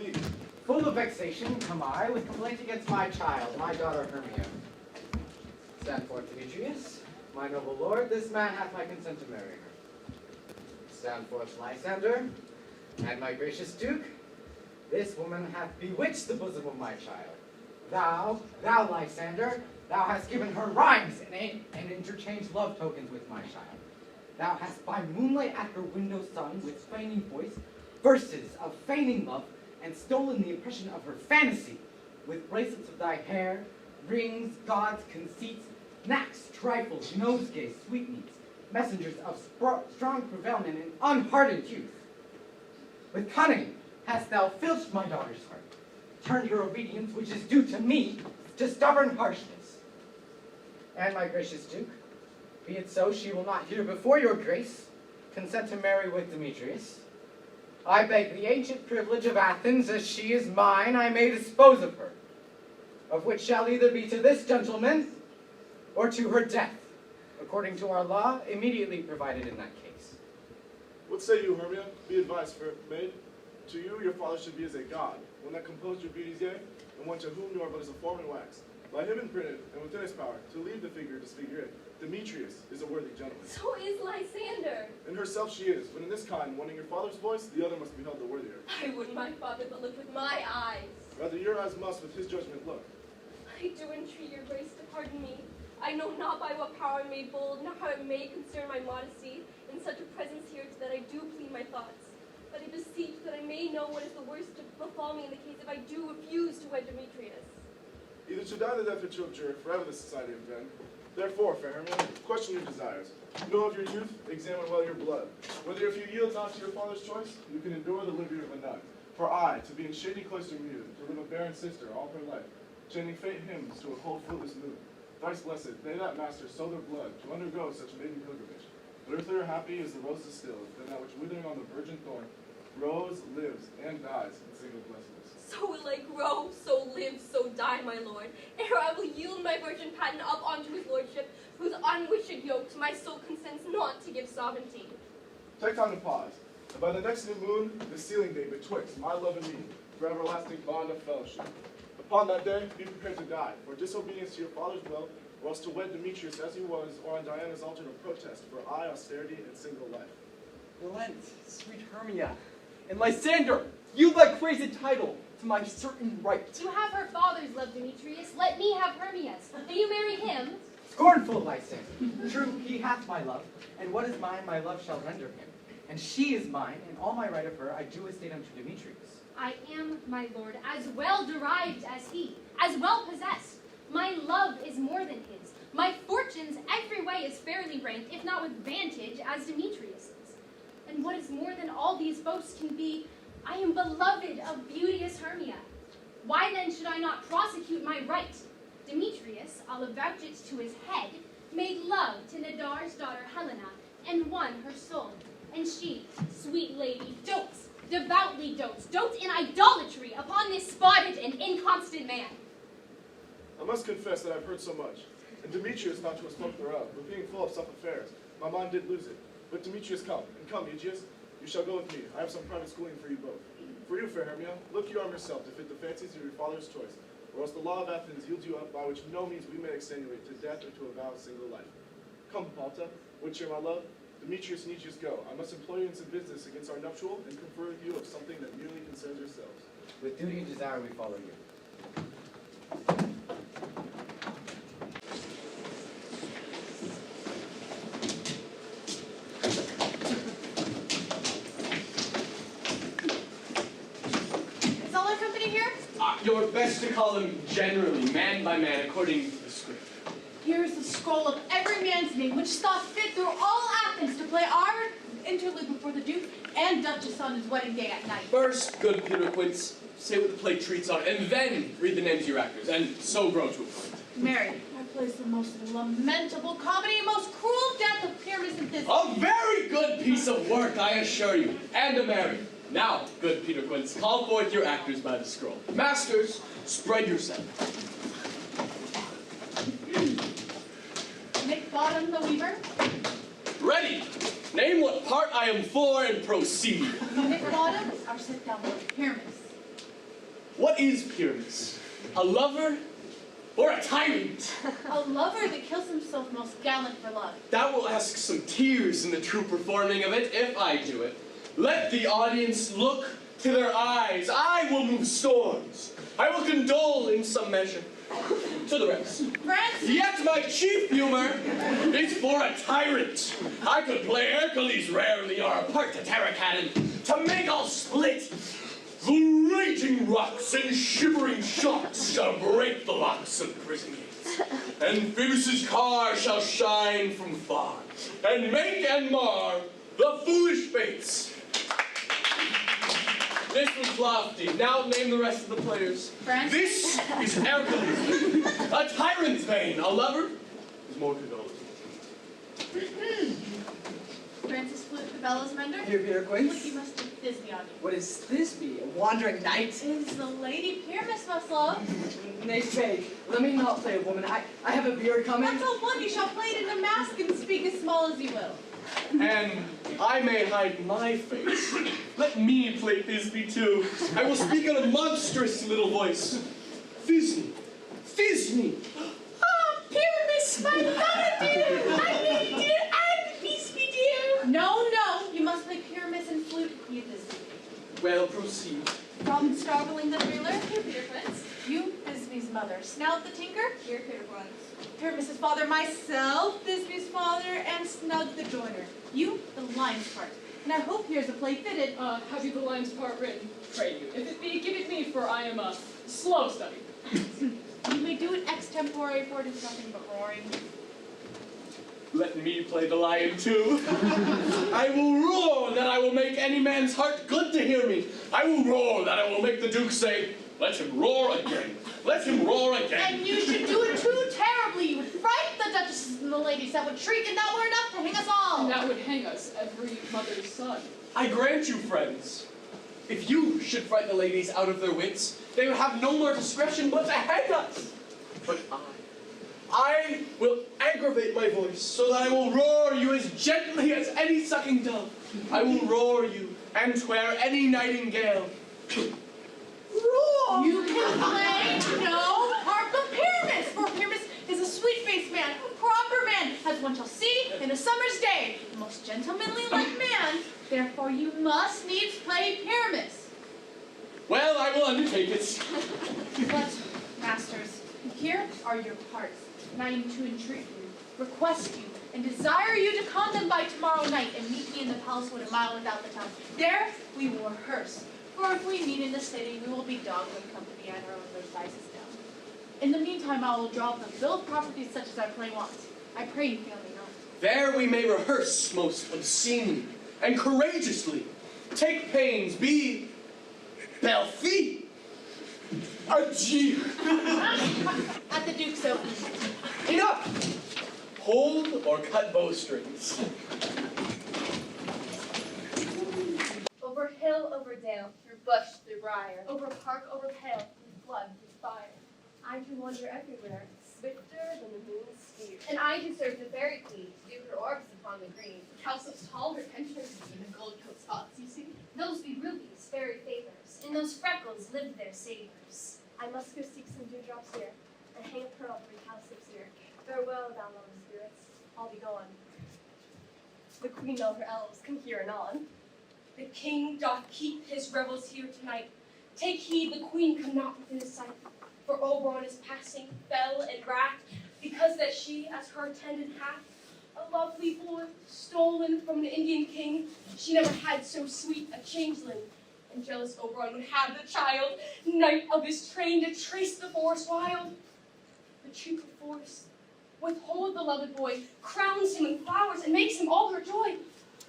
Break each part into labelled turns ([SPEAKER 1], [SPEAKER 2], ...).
[SPEAKER 1] Speak.
[SPEAKER 2] Full of vexation come I with complaint against my child, my daughter Hermia. Stand forth, Demetrius. My noble lord, this man hath my consent to marry her. Stand forth, Lysander, and my gracious duke. This woman hath bewitched the bosom of my child. Thou, Lysander, thou hast given her rhymes and interchanged love tokens with my child. Thou hast by moonlight at her window sung with feigning voice verses of feigning love, and stolen the impression of her fantasy with bracelets of thy hair, rings, gauds, conceits, knacks, trifles, nosegays, sweetmeats, messengers of strong prevailment and unhardened youth. With cunning hast thou filched my daughter's heart, turned her obedience, which is due to me, to stubborn harshness. And my gracious duke, be it so, she will not hear before your grace consent to marry with Demetrius. I beg the ancient privilege of Athens, as she is mine, I may dispose of her, of which shall either be to this gentleman or to her death, according to our law, immediately provided in that case.
[SPEAKER 1] What say you, Hermia? Be advised, fair maid. To you, your father should be as a god, one that composed your beauties, yea, and one to whom you are but as a form in wax. By him imprinted, and within his power, to leave the figure disfigure it. Demetrius is a worthy gentleman.
[SPEAKER 3] So is Lysander.
[SPEAKER 1] In herself she is, but in this kind, one in your father's voice, the other must be held the worthier.
[SPEAKER 3] I would my father but look with my eyes.
[SPEAKER 1] Rather your eyes must with his judgment look.
[SPEAKER 3] I do entreat your grace to pardon me. I know not by what power I made bold, nor how it may concern my modesty, in such a presence here that I do plead my thoughts. But I beseech that I may know what is the worst to befall me in the case if I do refuse to wed Demetrius.
[SPEAKER 1] Either to die the death or to abjure forever the society of men. Therefore, fair Hermia, question your desires. Know of your youth, examine well your blood. Whether if you yield not to your father's choice, you can endure the liberty of a nun. For I, to be in shady cloister mute, to live a barren sister all her life, chanting faint hymns to a cold fruitless moon. Thrice blessed, they that master sow their blood to undergo such maiden pilgrimage. But earthlier happy is the rose distilled, than that which withering on the virgin thorn grows, lives, and dies in single blessedness.
[SPEAKER 3] So will I grow, so live, so die, my lord, ere I will yield my virgin patent up unto his lordship, whose unwished yokes my soul consents not to give sovereignty.
[SPEAKER 1] Take time to pause, and by the next new moon, the sealing day betwixt my love and me, for everlasting bond of fellowship. Upon that day, be prepared to die, for disobedience to your father's will, or else to wed Demetrius as he was, or on Diana's altar to protest for I, austerity, and single life.
[SPEAKER 4] Relent, sweet Hermia, and Lysander, yield thy crazy title to my certain right.
[SPEAKER 5] You have her father's love, Demetrius. Let me have Hermia's. Do you marry him?
[SPEAKER 2] Scornful Lysander, true, he hath my love, and what is mine, my love shall render him. And she is mine, and all my right of her I do estate unto Demetrius.
[SPEAKER 5] I am, my lord, as well derived as he, as well possessed. My love is more than his. My fortunes every way is fairly ranked, if not with vantage, as Demetrius's. And what is more than all these boasts can be, I am beloved of beauteous Hermia. Why then should I not prosecute my right? Demetrius, I'll avouch it to his head, made love to Nadar's daughter Helena, and won her soul. And she, sweet lady, dotes, devoutly dotes in idolatry upon this spotted and inconstant man.
[SPEAKER 1] I must confess that I've heard so much, and Demetrius not to have spoke thereof, but being full of self-affairs, my mind did lose it. But Demetrius come, and come, Aegeus, you shall go with me. I have some private schooling for you both. For you, fair Hermia, look you arm yourself to fit the fancies of your father's choice, or else the law of Athens yields you up, by which no means we may extenuate to death or to a vow of single life. Come, Palta, would cheer my love? Demetrius and Aegeus go. I must employ you in some business against our nuptial, and confer with you of something that merely concerns yourselves.
[SPEAKER 2] With duty and desire we follow you.
[SPEAKER 5] Is all our company here?
[SPEAKER 4] You're best to call them generally, man by man, according to the script.
[SPEAKER 6] Here's the scroll of every man's name, which thought fit through all Athens to play our interlude before the Duke and Duchess on his wedding day at night.
[SPEAKER 4] First, good Peter Quince, say what the play treats on, and then read the names of your actors, and so grow to a point.
[SPEAKER 6] Mary, our plays the most lamentable comedy and most cruel death of Pyramus and Thisbe.
[SPEAKER 4] A very good piece of work, I assure you, and a merry. Now, good Peter Quince, call forth your actors by the scroll. Masters, spread yourself.
[SPEAKER 6] Nick Bottom, the weaver.
[SPEAKER 4] Ready! Name what part I am for and proceed.
[SPEAKER 6] Nick Bottom, our sit-down lord, Pyramus.
[SPEAKER 4] What is Pyramus? A lover or a tyrant?
[SPEAKER 6] A lover that kills himself most gallant for love.
[SPEAKER 4] That will ask some tears in the true performing of it, if I do it. Let the audience look to their eyes. I will move storms. I will condole in some measure. To the rest.
[SPEAKER 6] Francis!
[SPEAKER 4] Yet my chief humor is for a tyrant. I could play Hercules rarely or a part to Terracannon to make all split. The raging rocks and shivering shocks shall break the locks of prison gates. And Phoebus' car shall shine from far and make and mar the foolish fates. This was lofty. Now name the rest of the players.
[SPEAKER 6] Francis?
[SPEAKER 4] This is Hercules, a tyrant's vein. A lover is more condoled.
[SPEAKER 6] Francis Flute, the bellows mender.
[SPEAKER 2] Here, Peter
[SPEAKER 6] What
[SPEAKER 2] Quince.
[SPEAKER 6] you must do Thisbe on you.
[SPEAKER 2] What is Thisbe? A wandering knight?
[SPEAKER 6] It is the Lady Pyramus, my love.
[SPEAKER 2] Nay, say, let me not play a woman. I have a beard coming.
[SPEAKER 6] That's all one. You shall play it in the mask and speak as small as you will.
[SPEAKER 4] And I may hide my face. Let me play Thisbe too. I will speak in a monstrous little voice. Thisbe, Thisbe.
[SPEAKER 6] Oh, Pyramus, my lover dear! I mean dear and Thisbe dear! No, no, you must play Pyramus and flute, you Thisbe.
[SPEAKER 4] Well, proceed.
[SPEAKER 6] From Starveling the Driller,
[SPEAKER 3] Here, Peter Quince.
[SPEAKER 6] you Thisbe's mother. Snout the Tinker,
[SPEAKER 3] Here, Peter Quince.
[SPEAKER 6] Pyramus's father, myself, Thisbe's father, and Snug the Joiner. You, the lion's part. And I hope here's a play fitted.
[SPEAKER 7] Have you the line's part written? Pray you. If it be, give it me, for I am a slow study.
[SPEAKER 6] You may do it extempore, for it is nothing but roaring.
[SPEAKER 4] Let me play the lion too. I will roar that I will make any man's heart good to hear me. I will roar that I will make the Duke say, let him roar again. Let him roar again.
[SPEAKER 6] And you should do it too terribly. You would fright the duchesses and the ladies that would shriek, and that were enough to hang us all.
[SPEAKER 7] And that would hang us, every mother's son.
[SPEAKER 4] I grant you, friends, if you should frighten the ladies out of their wits, they would have no more discretion but to hang us. But I will aggravate my voice so that I will roar you as gently as any sucking dove. I will roar you and tware any nightingale.
[SPEAKER 6] Roar! You can play no harp of Pyramus, for Pyramus is a sweet-faced man, a proper man, as one shall see in a summer's day, a most gentlemanly-like man. Therefore, you must needs play Pyramus.
[SPEAKER 4] Well, I will undertake it.
[SPEAKER 6] But, masters, here are your parts, and I am to entreat you, request you, and desire you to come them by tomorrow night and meet me in the palace wood a mile without the town. There we will rehearse, for if we meet in the city, we will be dogwood company at our own Versailles down. In the meantime, I will draw up a bill of property such as our play wants. I pray you fail me not.
[SPEAKER 4] There we may rehearse most obscenely and courageously. Take pains, be belle fille. Adieu.
[SPEAKER 6] At the Duke's open.
[SPEAKER 4] Enough. Hold or cut bowstrings.
[SPEAKER 3] Over hill, over dale, through bush, through briar, over park, over pale, through flood, through fire. I do wander everywhere, swifter than the moon's spear. And I do serve the fairy queen, to do her orbs upon the green. How so tall her pensioners be, the gold coat spots you see?
[SPEAKER 5] Those be rubies, fairy favors. In those freckles lived their savors.
[SPEAKER 3] I must go seek some dewdrops here, and hang a pearl for your cowslips here. Farewell, thou lovely spirits, I'll be gone. The queen know her elves, come here anon. The king doth keep his revels here tonight. Take heed the queen come not within his sight. For Oberon is passing, fell and wrath, because that she, as her attendant hath, a lovely boy, stolen from an Indian king. She never had so sweet a changeling. And jealous Oberon would have the child, knight of his train, to trace the forest wild. But she perforce withhold the loved boy, crowns him with flowers, and makes him all her joy.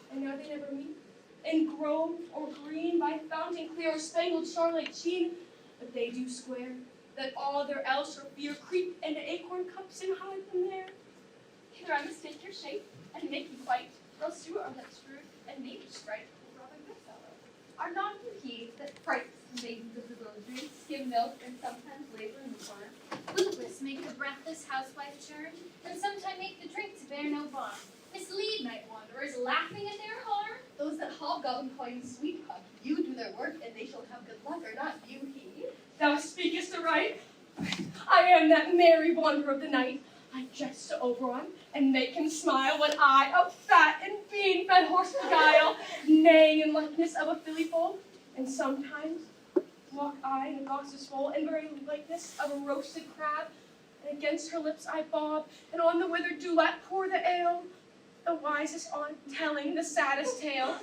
[SPEAKER 3] And now they never meet, in grove or green, by fountain clear or spangled starlight sheen, but they do square, that all their else or fear creep into acorn cups and hide them there. Here I mistake your shape, and make you white, else you are less rude, and nature sprite, rather good fellow. Are not you he that frights the maidens of the villagery, skim milk, and sometimes labor in the barn?
[SPEAKER 5] Bootless make the breathless housewife churn, and sometime make the drink to bear no bar. Mislead night wanderers, laughing at their harm.
[SPEAKER 3] Those that hobgoblin call you sweetheart, you do their work, and they shall have good luck, or not you he. Thou speakest aright. I am that merry wanderer of the night. I jest to Oberon, and make him smile when I, a fat and bean-fed horse beguile, neighing in likeness of a filly foal, and sometimes walk I in a gossamer's foal in very likeness of a roasted crab, and against her lips I bob, and on the withered dewlap pour the ale, the wisest aunt telling the saddest tale.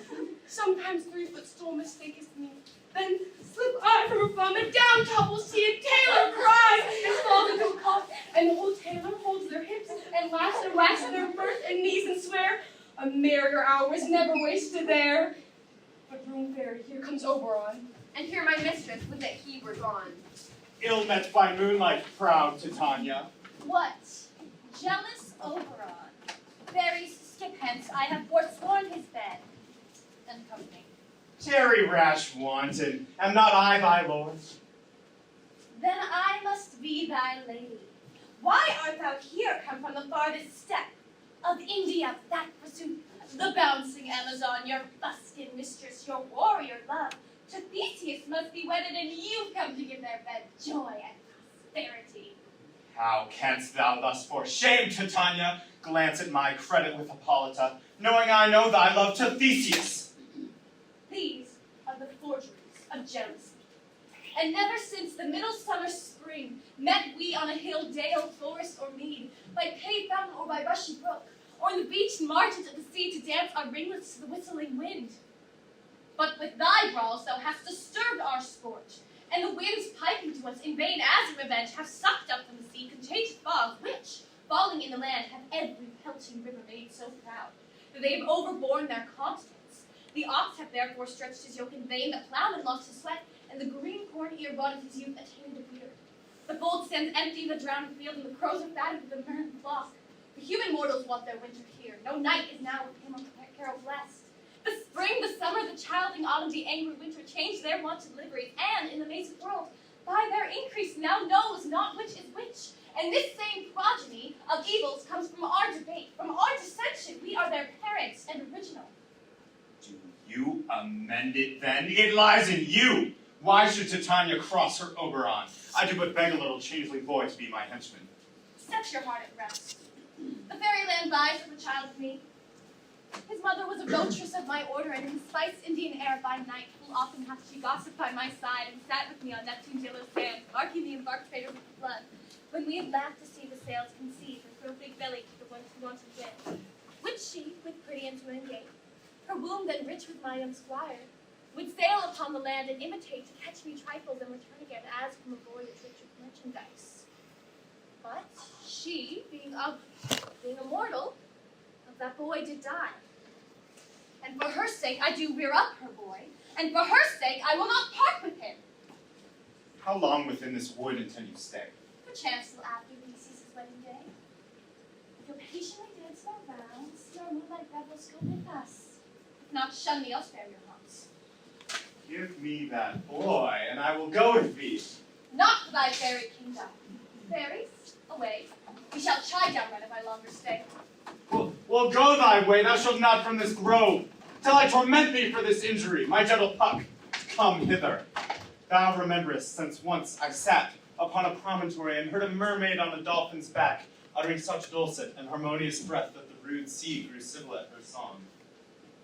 [SPEAKER 3] Sometimes 3-foot stool mistaketh me, then slip I from her bum, and down tumbles he, and Taylor cries, and falls into a cough, and the whole Taylor holds their hips, and laughs and whacks in their mirth, and knees and swear. A merrier hour was never wasted there. But room fairy, here comes Oberon.
[SPEAKER 8] And here my mistress would that he were gone.
[SPEAKER 9] Ill met by moonlight, proud Titania.
[SPEAKER 10] What? Jealous Oberon? Very skip hence, I have forsworn his bed and company.
[SPEAKER 9] Tarry, rash wanton, am not I thy lord?
[SPEAKER 10] Then I must be thy lady. Why art thou here come from the farthest step of India, that pursuit, the bouncing Amazon, your buskin mistress, your warrior love, to Theseus must be wedded, and you've come to give their bed joy and prosperity.
[SPEAKER 9] How canst thou thus for shame, Titania, glance at my credit with Hippolyta, knowing I know thy love to Theseus?
[SPEAKER 10] These are the forgeries of jealousy. And never since the middle summer spring met we on a hill, dale, forest, or mead, by paved fountain or by rushy brook, or in the beached margins of the sea to dance our ringlets to the whistling wind. But with thy brawls thou hast disturbed our sport, and the winds piping to us in vain as in revenge have sucked up from the sea contagious fogs, which, falling in the land, have every pelting river made so proud, that they have overborne their continents. The ox hath therefore stretched his yoke in vain, the plowman lost his sweat, and the green corn ear brought of his youth attained a beard. The fold stands empty, the drowned field, and the crows are fatted with the murmuring flock. The human mortals want their winter here. No night is now with him on the carol blessed. The spring, the summer, the childing autumn, the angry winter change their wonted liveries, and in the mazed world, by their increase now knows not which is which. And this same progeny of evils comes from our debate, from our dissension. We are their parents and original.
[SPEAKER 9] Do you amend it then? It lies in you. Why should Titania cross her Oberon? I do but beg a little changeling boy to be my henchman.
[SPEAKER 10] Set your heart at rest. The fairyland buys for the child of me. His mother was a votress of my order, and in the spiced Indian air by night, full often hath she gossiped by my side, and sat with me on Neptune's yellow sand, marking the embarked trader with the flood, when we had laughed to see the sails conceive, and throw big belly to the one who wanted wind. Which she, with pretty and twin gait, her womb then rich with my young squire, would sail upon the land and imitate to catch me trifles and return again as from a voyage rich with merchandise. But she, being a mortal, of that boy did die. And for her sake I do rear up her boy, and for her sake I will not part with him.
[SPEAKER 9] How long within this wood intend you stay?
[SPEAKER 10] Perchance till after Theseus' wedding day. If you'll patiently dance our rounds, your moonlight revels go with us. If not, shun me, I'll spare your haunts.
[SPEAKER 9] Give me that boy, and I will go with thee.
[SPEAKER 10] Not for thy fairy kingdom. Fairies, away. We shall chide down men if I longer stay.
[SPEAKER 9] Well, go thy way, thou shalt not from this grove, till I torment thee for this injury. My gentle Puck, come hither. Thou rememberest, since once I sat upon a promontory and heard a mermaid on a dolphin's back, uttering such dulcet and harmonious breath that the rude sea grew civil at her song.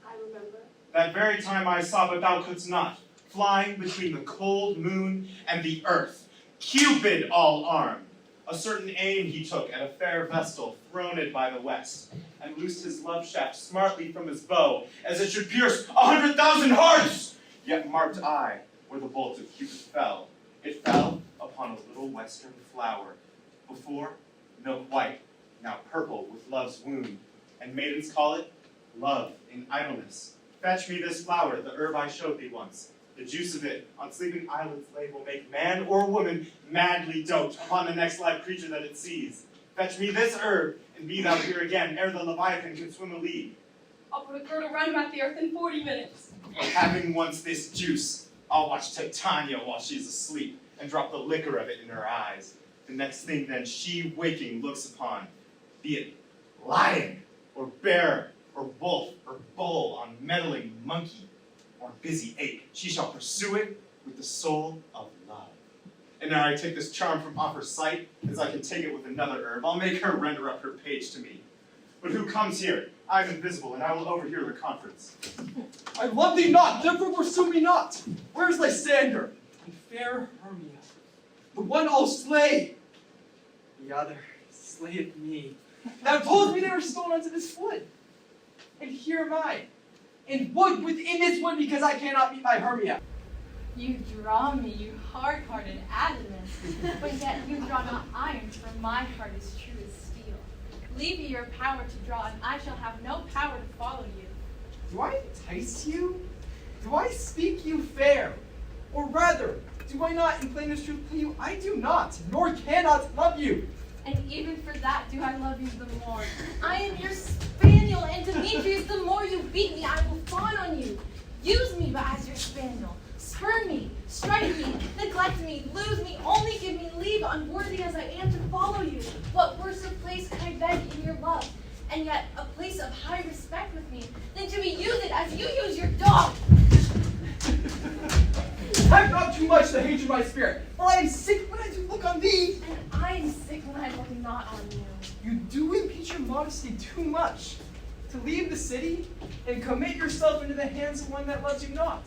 [SPEAKER 3] I remember.
[SPEAKER 9] That very time I saw, but thou couldst not, flying between the cold moon and the earth, Cupid all armed. A certain aim he took at a fair vestal throned by the west, and loosed his love shaft smartly from his bow, as it should pierce 100,000 hearts. Yet marked I where the bolt of Cupid fell. It fell upon a little western flower, before milk white, now purple with love's wound, and maidens call it love in idleness. Fetch me this flower, the herb I showed thee once. The juice of it, on sleeping eyelids laid, will make man or woman madly dote upon the next live creature that it sees. Fetch me this herb, and be thou here again, ere the Leviathan can swim a league.
[SPEAKER 3] I'll put a girdle round about the earth in 40 minutes.
[SPEAKER 9] Having once this juice, I'll watch Titania while she's asleep, and drop the liquor of it in her eyes. The next thing then she waking looks upon, be it lion, or bear, or wolf, or bull on meddling monkey, or busy ape, she shall pursue it with the soul of love. And now I take this charm from off her sight, as I can take it with another herb. I'll make her render up her page to me. But who comes here? I am invisible, and I will overhear their conference.
[SPEAKER 4] I love thee not, therefore pursue me not. Where is Lysander and fair Hermia? The one I'll slay, the other slayeth me. Thou toldst me they were stolen unto this wood, and here am I, in wood within this wood, because I cannot meet my Hermia.
[SPEAKER 6] You draw me, you hard-hearted adamant, but yet you draw not iron, for my heart is true as steel. Leave me your power to draw, and I shall have no power to follow you.
[SPEAKER 4] Do I entice you? Do I speak you fair? Or rather, do I not, in plainest truth, tell you, I do not, nor cannot love you.
[SPEAKER 6] And even for that do I love you the more. I am your spaniel, and Demetrius, the more you beat me, I will fawn on you. Use me but as your spaniel. Spurn me, strike me, neglect me, lose me, only give me leave, unworthy as I am to follow you. What worse a place can I beg in your love, and yet a place of high respect with me, than to be used as you use your dog?
[SPEAKER 4] Have not too much to hate in my spirit, for I am sick when I do look on thee.
[SPEAKER 6] And I am sick when I look not on you.
[SPEAKER 4] You do impeach your modesty too much. To leave the city and commit yourself into the hands of one that loves you not.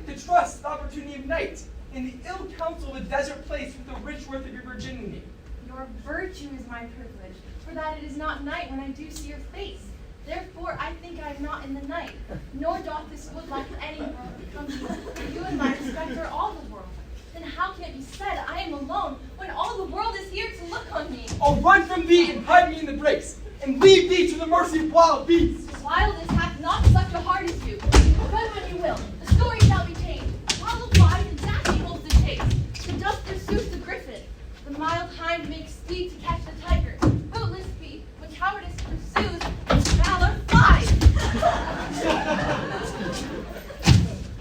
[SPEAKER 4] To trust the opportunity of night in the ill counsel of a desert place with the rich worth of your virginity.
[SPEAKER 6] Your virtue is my privilege, for that it is not night when I do see your face. Therefore I think I am not in the night, nor doth this wood like any world become you. For you and my respect are all the world. Then how can it be said I am alone when all the world is here to look on me?
[SPEAKER 4] I'll run from thee and hide me in the brakes, and leave thee to the mercy of wild beasts.
[SPEAKER 6] The wildest hath not such a heart as you. Run when you will, the story shall be changed. Follow wide and Daphne holds the chase. The dust pursues the griffin. The mild hind makes speed to catch the tiger. Bootless speed, when cowardice pursues, and valor flies.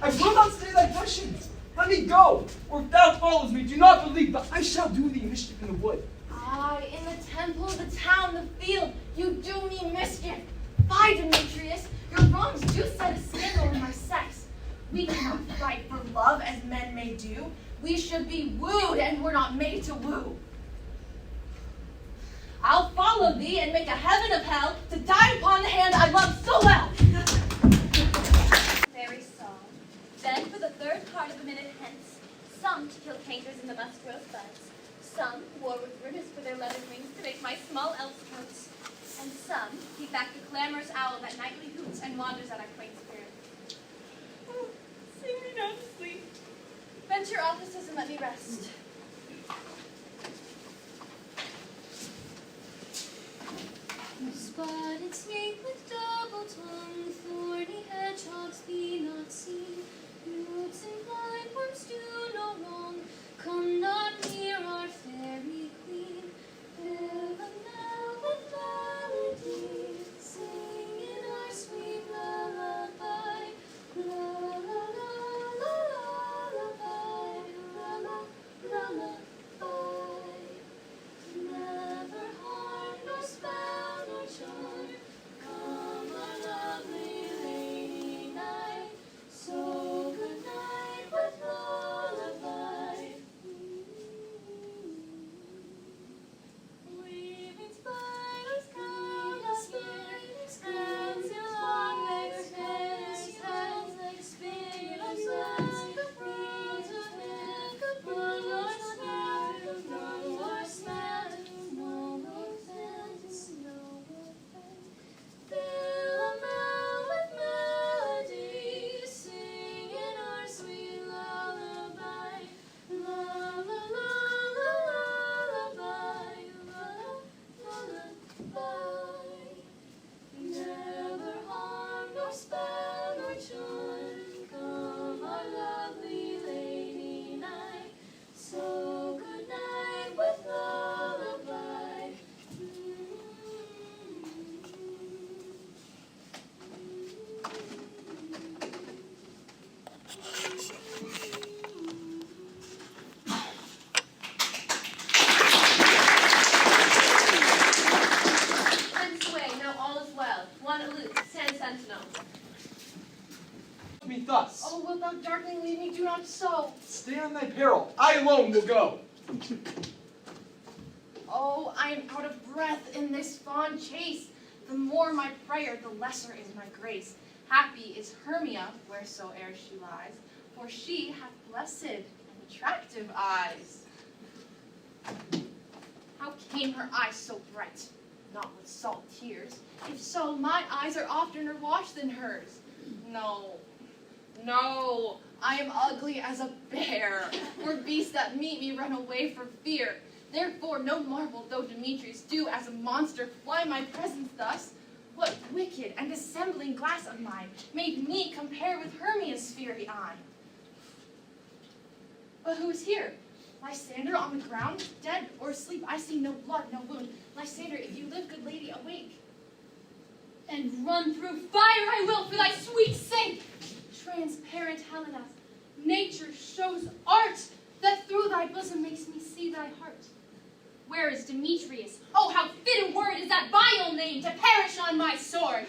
[SPEAKER 4] I will not stay thy questions. Let me go, or if thou follows me, do not believe that I shall do thee mischief in the wood.
[SPEAKER 6] Aye, in the temple, the town, the field, you do me mischief. Fie, Demetrius, your wrongs do set a scandal in my sex. We cannot fight for love as men may do. We should be wooed, and we're not made to woo. I'll follow thee and make a heaven of hell to die upon the hand I love so well.
[SPEAKER 10] Very song. Then for the third part of a minute hence, some to kill cankers in the musk-rose buds, some wore with ribbons for their leather wings to make my small elf's coats, and some keep back the clamorous owl that nightly hoots and wanders at our quaint spirit. Oh, sing me down to sleep. Vent your offices and let me rest.
[SPEAKER 5] You spotted snake with double tongue, thorny hedgehogs be not seen. Newts and blind worms do no wrong. Come not near our fairy queen. Fill them now with melody, sing in our sweet lullaby. La la la la lullaby, la la lullaby. Never harm nor spell nor charm, come our lovely lady night. So good night with lullaby. Weaving spiders come aside, hands in long legs, hands like spinner's webs, reeds of milk, one more smell, no more smell, no more fence, no more fence. Fill a mouth with melody, sing in our sweet lullaby. La la la la lullaby, la lullaby. Never harm nor spell nor charm, come our lovely lady night. So good night with lullaby.
[SPEAKER 8] Send sway, now all is well. One aloof, stand sentinel.
[SPEAKER 4] Me thus.
[SPEAKER 6] Oh, wilt thou darkling leave me? Do not so.
[SPEAKER 4] Stay on thy peril. I alone will go.
[SPEAKER 6] Oh, I am out of breath in this fond chase. The more my prayer, the lesser is my grace. Happy is Hermia, wheresoe'er she lies, for she hath blessed and attractive eyes. How came her eyes so bright? Not with salt tears. If so, my eyes are oftener washed than hers. No, no, I am ugly as a bear, for beasts that meet me run away for fear. Therefore, no marvel though Demetrius do as a monster fly my presence thus. What wicked and dissembling glass of mine made me compare with Hermia's fiery eye? But who is here? Lysander on the ground, dead or asleep, I see no blood, no wound. Lysander, if you live, good lady, awake.
[SPEAKER 5] And run through fire I will for thy sweet sake. Transparent Helena, nature shows art that through thy bosom makes me see thy heart. Where is Demetrius? Oh, how fit a word is that vile name to perish on my sword.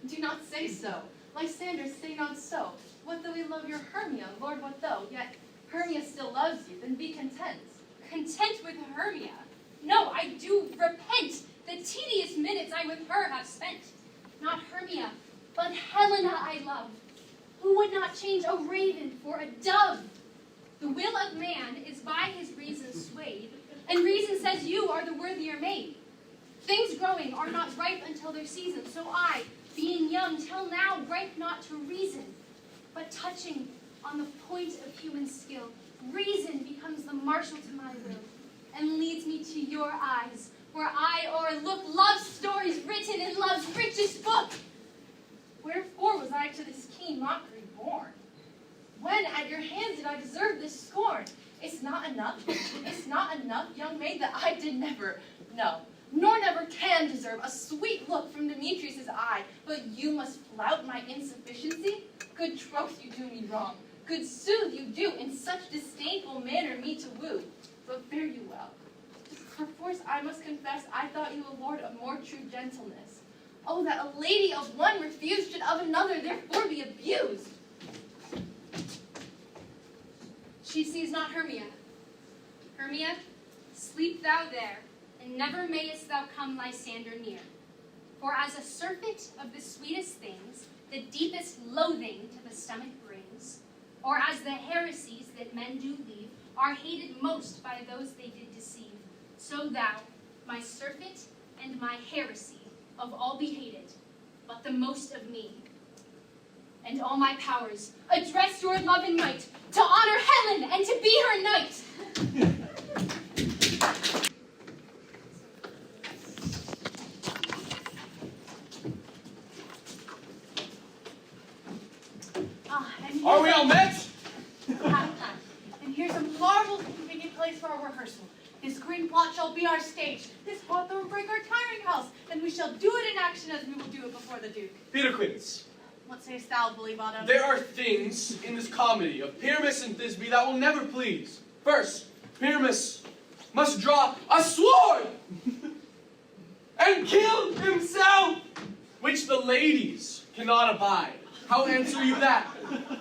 [SPEAKER 6] Do not say so. Lysander, say not so. What though we love your Hermia, Lord, what though? Yet Hermia still loves you, then be content.
[SPEAKER 5] Content with Hermia? No, I do repent the tedious minutes I with her have spent. Not Hermia, but Helena I love, who would not change a raven for a dove. The will of man is by his reason swayed, and reason says you are the worthier maid. Things growing are not ripe until their season, so I, being young till now, ripe not to reason, but touching on the point of human skill, reason becomes the marshal to my will, and leads me to your eyes, where I o'erlook love's stories written in love's richest book. Wherefore was I to this keen mockery born? When at your hands did I deserve this scorn? It's not enough, young maid, that I did never, no, nor never can deserve a sweet look from Demetrius' eye, but you must flout my insufficiency? Good troth you do me wrong, good sooth you do in such disdainful manner me to woo, but fare you well. Perforce I must confess I thought you a lord of more true gentleness. Oh, that a lady of one refused should of another therefore be abused. She sees not Hermia. Hermia, sleep thou there, and never mayest thou come Lysander near. For as a surfeit of the sweetest things, the deepest loathing to the stomach brings, or as the heresies that men do leave, are hated most by those they did deceive, so thou, my surfeit and my heresy, of all be hated, but the most of me. And all my powers, address your love and might, to honor Helen and to be her knight.
[SPEAKER 4] Are we all met?
[SPEAKER 6] And here's a marvelous convenient place for our rehearsal. This green plot shall be our stage, this hawthorn brake our tiring house, and we shall do it in action as we will do it before the Duke.
[SPEAKER 4] Peter Quince,
[SPEAKER 6] What sayest thou, bully bottom?
[SPEAKER 4] there are things in this comedy of Pyramus and Thisbe that will never please. First, Pyramus must draw a sword and kill himself, which the ladies cannot abide. How answer you that?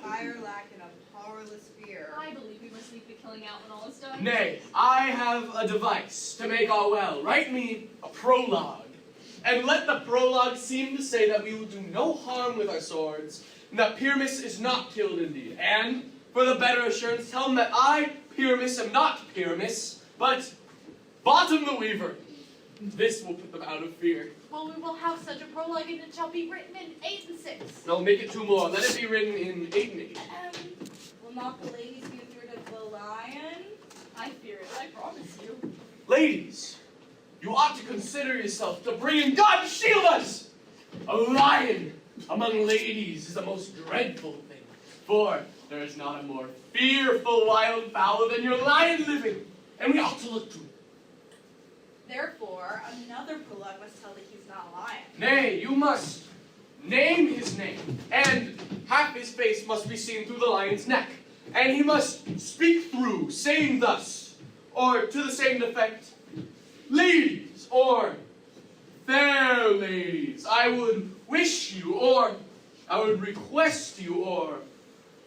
[SPEAKER 8] Fire lack and a powerless fear.
[SPEAKER 7] I believe we must leave the killing out when all is done.
[SPEAKER 4] Nay, I have a device to make all well. Write me a prologue, and let the prologue seem to say that we will do no harm with our swords, and that Pyramus is not killed indeed. And, for the better assurance, tell him that I, Pyramus, am not Pyramus, but Bottom the Weaver. This will put them out of fear.
[SPEAKER 6] Well, we will have such a prologue, and it shall be written in 8 and 6.
[SPEAKER 4] No, make it 2 more. Let it be written in 8 and 8.
[SPEAKER 8] Will not the ladies be afraid of the lion?
[SPEAKER 7] I fear it, I promise you.
[SPEAKER 4] Ladies, you ought to consider yourself to bring in God shield us! A lion among ladies is a most dreadful thing, for there is not a more fearful wild fowl than your lion living, and we ought to look to it.
[SPEAKER 8] Therefore, another prologue must tell that he's not a lion.
[SPEAKER 4] Nay, you must name his name, and half his face must be seen through the lion's neck, and he must speak through, saying thus, or to the same effect, ladies, or fair ladies, I would wish you, or I would request you, or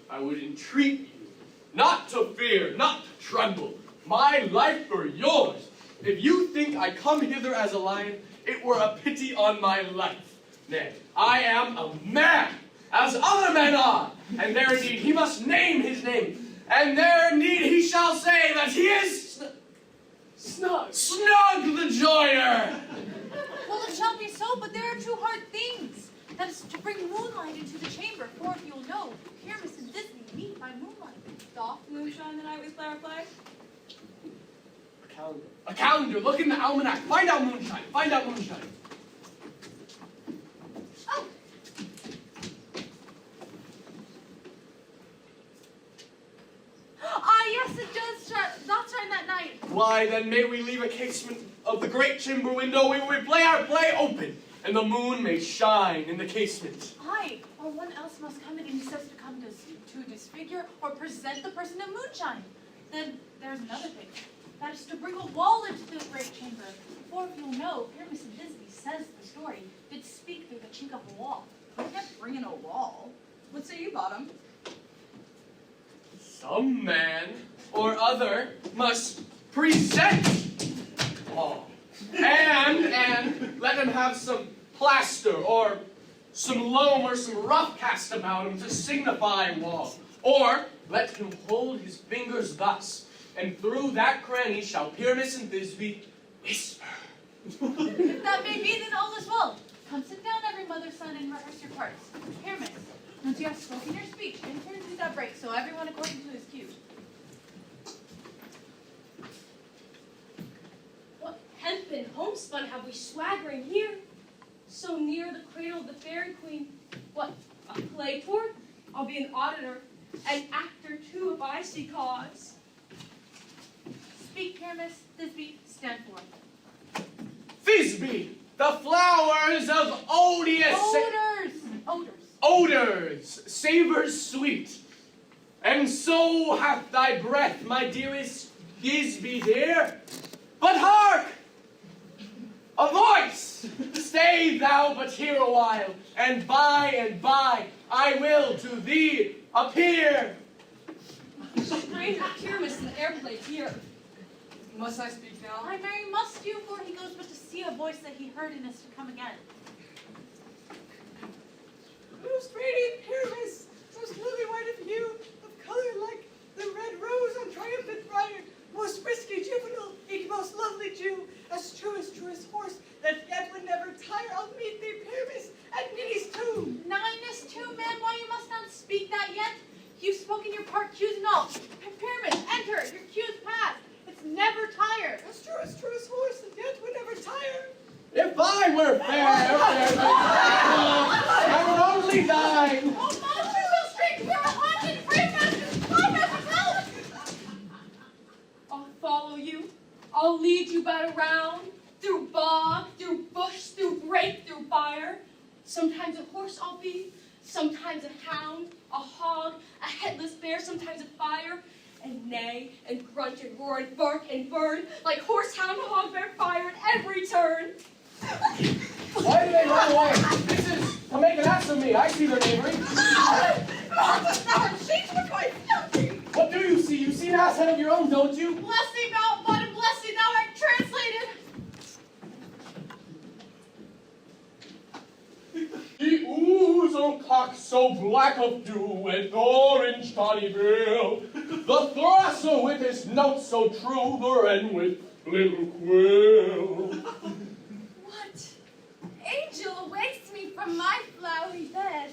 [SPEAKER 4] I would entreat you, not to fear, not to tremble, my life for yours. If you think I come hither as a lion, it were a pity on my life. Nay, I am a man, as other men are, and there indeed he must name his name, and there indeed he shall say that he is Snug the Joiner.
[SPEAKER 6] Well, it shall be so, but there are two hard things. That is to bring moonlight into the chamber, for if you'll know, Pyramus and Disney meet by moonlight.
[SPEAKER 10] Doth moonshine the night we clarify?
[SPEAKER 4] A calendar. Look in the almanac. Find out moonshine.
[SPEAKER 6] Oh! Ah, yes, it does not shine that night.
[SPEAKER 4] Why, then may we leave a casement of the great chamber window where we play our play open, and the moon may shine in the casement.
[SPEAKER 6] Aye, or one else must come in and he says to come to disfigure or present the person of moonshine. Then there's another thing. That is to bring a wall into the great chamber. For if you'll know, Pyramus and Disney says the story did speak through the chink of a wall. I can't bring in a wall.
[SPEAKER 10] What say you, Bottom?
[SPEAKER 4] Some man or other must present wall. And let him have some plaster or some loam or some rough cast about him to signify wall. Or let him hold his fingers thus, and through that cranny shall Pyramus and Thisbe whisper.
[SPEAKER 6] If that may be, then all is well. Come sit down, every mother's son, and rehearse your parts. Pyramus, once you have spoken your speech, in turn do that break, so everyone according to his cue.
[SPEAKER 3] What hempen homespun have we swaggering here? So near the cradle of the fairy queen. What, a play tour? I'll be an auditor, an actor too, if I see cause.
[SPEAKER 6] Speak, Pyramus. Thisbe, stand forth.
[SPEAKER 4] Thisbe, the flowers of odious odors, savors sweet. And so hath thy breath, my dearest Thisbe dear. But hark! A voice! Stay thou but here a while, and by I will to thee appear.
[SPEAKER 3] Stranger Pyramus in the airplane here.
[SPEAKER 7] Must I speak now?
[SPEAKER 6] Why, Mary, must you, for he goes but to see a voice that he heard and is to come again.
[SPEAKER 7] Most radiant Pyramus, most lily white of hue, of color like the red rose on triumphant briar, most frisky juvenile, eke most lovely Jew, as truest horse, that yet would never tire, I'll meet thee, Pyramus, at Ninny's tomb.
[SPEAKER 6] 9 is 2, man, why you must not speak that yet? You've spoken your part, cues and all. Pyramus, enter, your cue's passed. It's never tired.
[SPEAKER 7] As truest horse, that yet would never tire.
[SPEAKER 4] If I were fair, I would only die.
[SPEAKER 6] Oh, monster, go straight to your haunted Pyramus,
[SPEAKER 3] I'll follow you. I'll lead you by around, through bog, through bush, through brake, through fire. Sometimes a horse I'll be, sometimes a hound, a hog, a headless bear, sometimes a fire, and neigh, and grunt, and roar, and bark, and burn, like horse, hound, hog, bear, fire at every turn.
[SPEAKER 4] Why do they run away? This is to make an ass of me. I see their knavery. What do you see? You see an ass head of your own, don't you?
[SPEAKER 6] Blessing thou, but blessing thou art translated.
[SPEAKER 4] The ouzel cock so black of dew with orange tawny bill, the throstle with his notes so true, the wren with little quill.
[SPEAKER 10] What angel awakes me from my flowery bed?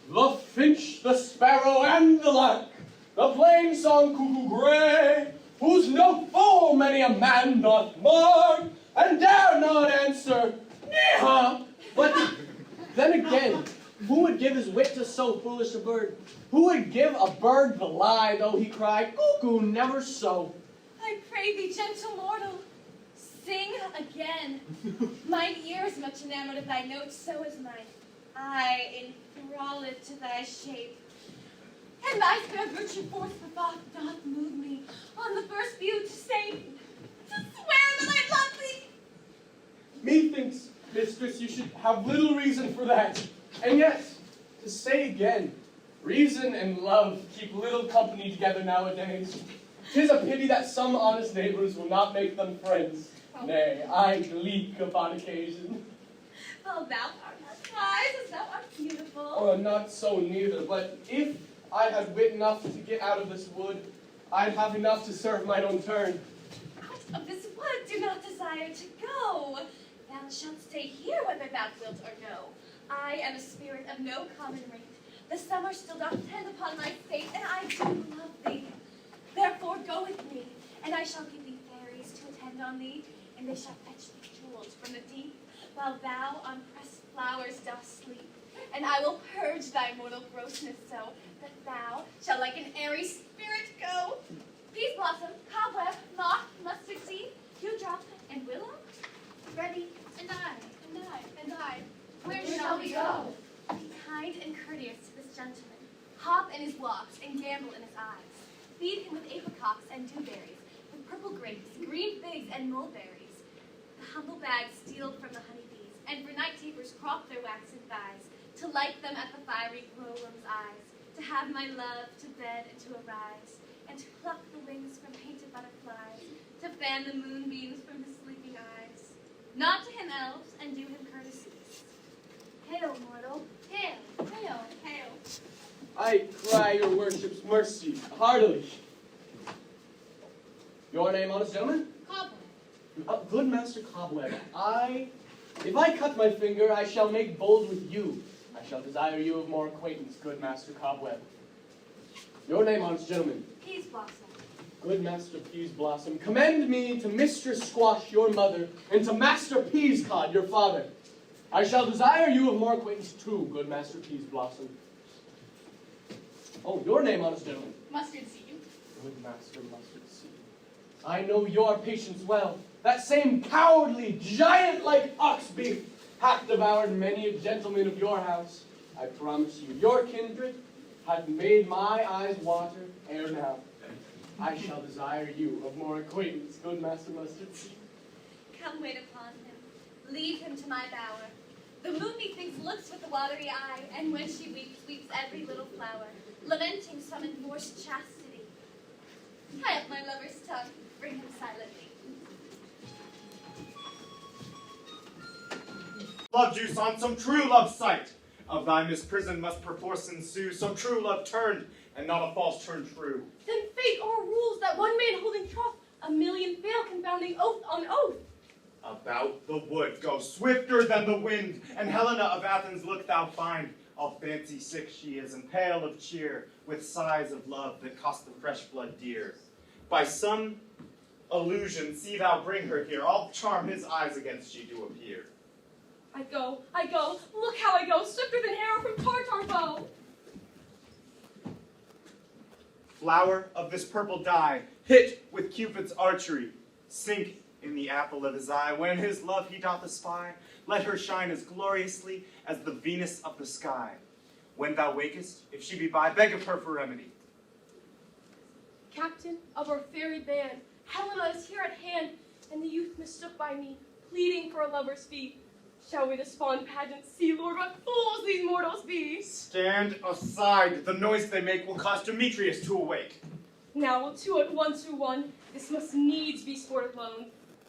[SPEAKER 4] The finch, the sparrow, and the lark, the plain song cuckoo gray, whose note full many a man doth mark, and dare not answer, Neha, but then again, who would give his wit to so foolish a bird? Who would give a bird the lie, though he cried, cuckoo, never so?
[SPEAKER 10] I pray thee, gentle mortal, sing again. Mine ear is much enamored of thy notes, so is mine eye enthralled to thy shape. And thy fair virtue forth for thought doth move me on the first view to say, to swear that I love thee.
[SPEAKER 4] Methinks, mistress, you should have little reason for that. And yet, to say again, reason and love keep little company together nowadays. 'Tis a pity that some honest neighbors will not make them friends. Nay, I gleek upon occasion.
[SPEAKER 10] Oh, thou art not wise, as thou art beautiful.
[SPEAKER 4] Or not so neither, but if I had wit enough to get out of this wood, I'd have enough to serve mine own turn.
[SPEAKER 10] Out of this wood do not desire to go. Thou shalt stay here whether thou wilt or no. I am a spirit of no common rate. The summer still doth tend upon my fate, and I do love thee. Therefore go with me, and I shall give thee fairies to attend on thee, and they shall fetch thee jewels from the deep, while thou on pressed flowers dost sleep. And I will purge thy mortal grossness so, that thou shalt like an airy spirit go. Peas blossom, cobweb, moth, mustard seed, dewdrop, and willow. Ready, and I, and I, and I. Where shall we go? Be kind and courteous to this gentleman. Hop in his walks and gambol in his eyes. Feed him with apricots and dewberries, with purple grapes, green figs, and mulberries. The humble bags steal from the honeybees, and for night tapers crop their waxen thighs, to light them at the fiery glowworm's eyes, to have my love to bed and to arise, and to pluck the wings from painted butterflies, to fan the moonbeams from his sleeping eyes. Nod to him, elves, and do him courtesies. Hail, mortal, hail, hail, hail.
[SPEAKER 4] I cry your worship's mercy heartily. Your name, honest gentleman?
[SPEAKER 5] Cobweb.
[SPEAKER 4] Good Master Cobweb, if I cut my finger, I shall make bold with you. I shall desire you of more acquaintance, good Master Cobweb. Your name, honest gentleman?
[SPEAKER 10] Peas blossom.
[SPEAKER 4] Good Master Peas Blossom, commend me to Mistress Squash, your mother, and to Master Peascod, your father. I shall desire you of more acquaintance too, good Master Peas Blossom. Oh, your name, honest gentleman?
[SPEAKER 10] Mustard seed.
[SPEAKER 4] Good Master Mustard Seed. I know your patience well. That same cowardly, giant-like ox beef hath devoured many a gentleman of your house. I promise you, your kindred hath made my eyes water ere now. I shall desire you of more acquaintance, good Master Mustard Seed.
[SPEAKER 10] Come wait upon him. Leave him to my bower. The moon methinks looks with a watery eye, and when she weeps, weeps every little flower, lamenting some enforced chastity. Tie up my lover's tongue, bring him silently.
[SPEAKER 9] Love juice on some true love sight. Of thy misprison must perforce ensue, so true love turned, and not a false turn true.
[SPEAKER 3] Then fate o'errules that one man holding troth, a million fail confounding oath on oath.
[SPEAKER 9] About the wood go swifter than the wind, and Helena of Athens look thou find. All fancy sick she is, and pale of cheer, with sighs of love that cost the fresh blood dear. By some illusion see thou bring her here, I'll charm his eyes against she do appear.
[SPEAKER 3] I go, look how I go, swifter than arrow from Tartar bow.
[SPEAKER 9] Flower of this purple dye, hit with Cupid's archery, sink in the apple of his eye. When his love he doth espy, let her shine as gloriously as the Venus of the sky. When thou wakest, if she be by, beg of her for remedy.
[SPEAKER 3] Captain of our fairy band, Helena is here at hand, and the youth mistook by me, pleading for a lover's fee. Shall we this fond pageant see, Lord, what fools these mortals be?
[SPEAKER 9] Stand aside, the noise they make will cause Demetrius to awake.
[SPEAKER 3] Now will two at once who won, this must needs be sport alone.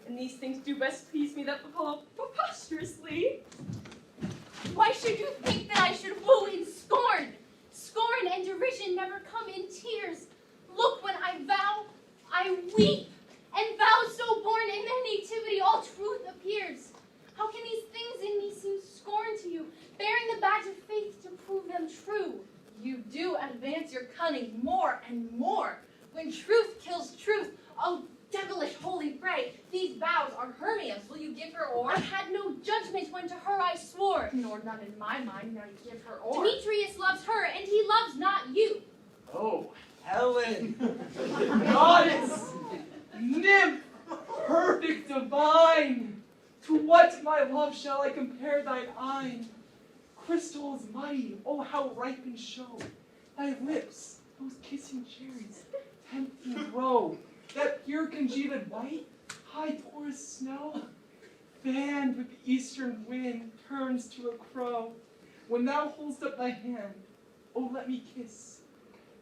[SPEAKER 3] And these things do best please me that follow preposterously.
[SPEAKER 5] Why should you think that I should woo in scorn? Scorn and derision never come in tears. Look, when I vow, I weep, and vow so born in their nativity all truth appears. How can these things in me seem scorn to you, bearing the badge of faith to prove them true? You do advance your cunning more and more. When truth kills truth, oh devilish holy fray, these vows are Hermia's. Will you give her o'er? I had no judgment when to her I swore, nor none in my mind, now you give her o'er. Demetrius loves her, and he loves not you.
[SPEAKER 4] Oh, Helen, goddess, nymph, perfect divine, to what my love shall I compare thine eyne? Crystals mighty, oh how ripe in show, thy lips, those kissing cherries, 10th row, that pure congealed white, high porous snow, fanned with the eastern wind, turns to a crow. When thou hold'st up thy hand, oh let me kiss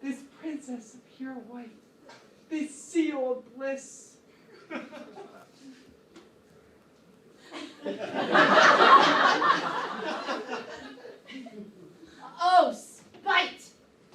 [SPEAKER 4] this princess of pure white,
[SPEAKER 11] the seal of bliss.
[SPEAKER 6] Oh, spite!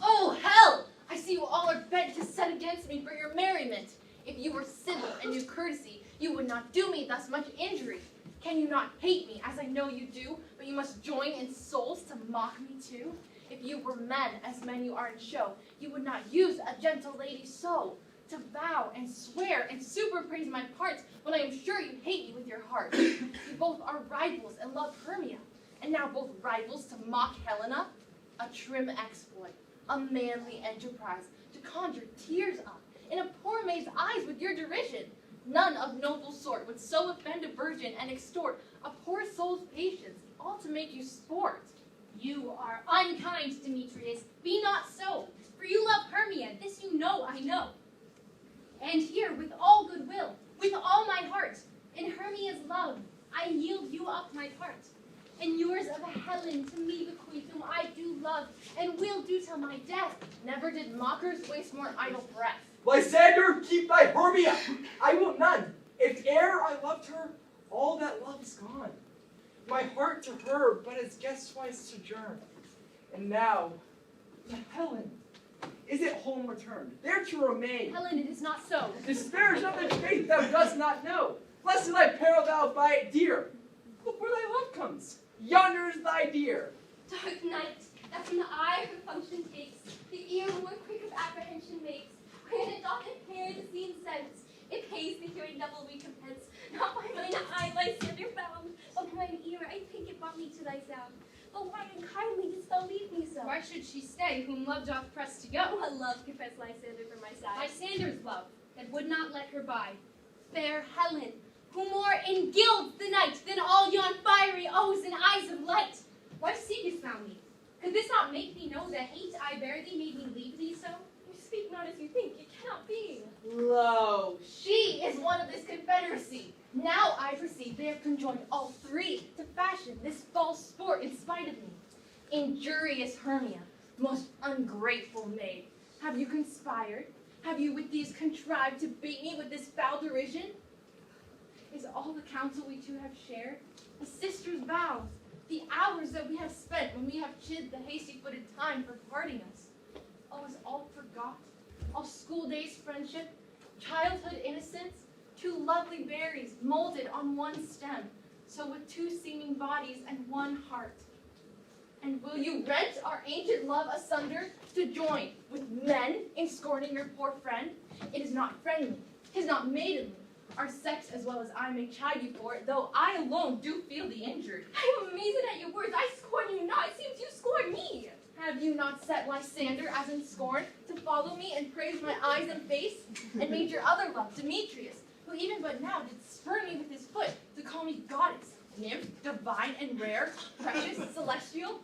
[SPEAKER 6] Oh, hell! I see you all are bent to set against me for your merriment. If you were civil and knew courtesy, you would not do me thus much injury. Can you not hate me, as I know you do, but you must join in souls to mock me too? If you were men, as men you are in show, you would not use a gentle lady so, to vow and swear and super praise my parts, when I am sure you hate me with your heart. You both are rivals and love Hermia, and now both rivals to mock Helena? A trim exploit, a manly enterprise, to conjure tears up in a poor maid's eyes with your derision. None of noble sort would so offend a virgin and extort a poor soul's patience, all to make you sport.
[SPEAKER 5] You are unkind, Demetrius. Be not so, for you love Hermia, this you know I know. And here, with all goodwill, with all my heart, in Hermia's love, I yield you up my part. And yours of a Helen to me bequeath, whom I do love, and will do till my death.
[SPEAKER 6] Never did mockers waste more idle breath.
[SPEAKER 11] Lysander, keep thy Hermia. I will none. If e'er I loved her, all that love is gone. My heart to her but as guest-wise sojourn. And now, to Helen, is it home returned, there to remain?
[SPEAKER 5] Helen, it is not so.
[SPEAKER 11] Despair not the faith thou dost not know. Blessed thy peril thou by it dear. Look where thy love comes. Yonder is thy dear.
[SPEAKER 3] Dark night, that from the eye her function takes, the ear more quick of apprehension makes. When it doth impair the seeing sense, it pays the hearing double recompense. Not by mine eye Lysander found, but mine ear I think it brought me to thy sound. But why unkindly didst thou leave me so?
[SPEAKER 5] Why should she stay, whom love doth press to go?
[SPEAKER 3] What love could press Lysander from my side?
[SPEAKER 5] Lysander's love, that would not let her bide. Fair Helen, who more engilds the night than all yon fiery O's and eyes of light. Why seekest thou me? Could this not make thee know the hate I bear thee made me leave thee so?
[SPEAKER 3] You speak not as you think, it cannot be.
[SPEAKER 6] Lo, she is one of this confederacy. Now I perceive they have conjoined all three to fashion this false sport in spite of me. Injurious Hermia, most ungrateful maid, have you conspired? Have you with these contrived to bait me with this foul derision? Is all the counsel we two have shared, a sister's vows, the hours that we have spent when we have chid the hasty-footed time for parting us? Oh, is all forgot? All school days' friendship, childhood innocence, two lovely berries molded on one stem, so with two seeming bodies and one heart. And will you rent our ancient love asunder to join with men in scorning your poor friend? It is not friendly, 'tis not maidenly. Our sex as well as I may chide you for it, though I alone do feel the injury.
[SPEAKER 3] I am amazed at your words. I scorn you not. It seems you scorn me.
[SPEAKER 6] Have you not set Lysander as in scorn to follow me and praise my eyes and face, and made your other love, Demetrius, who even but now did spurn me with his foot to call me goddess, nymph, divine and rare, precious, celestial?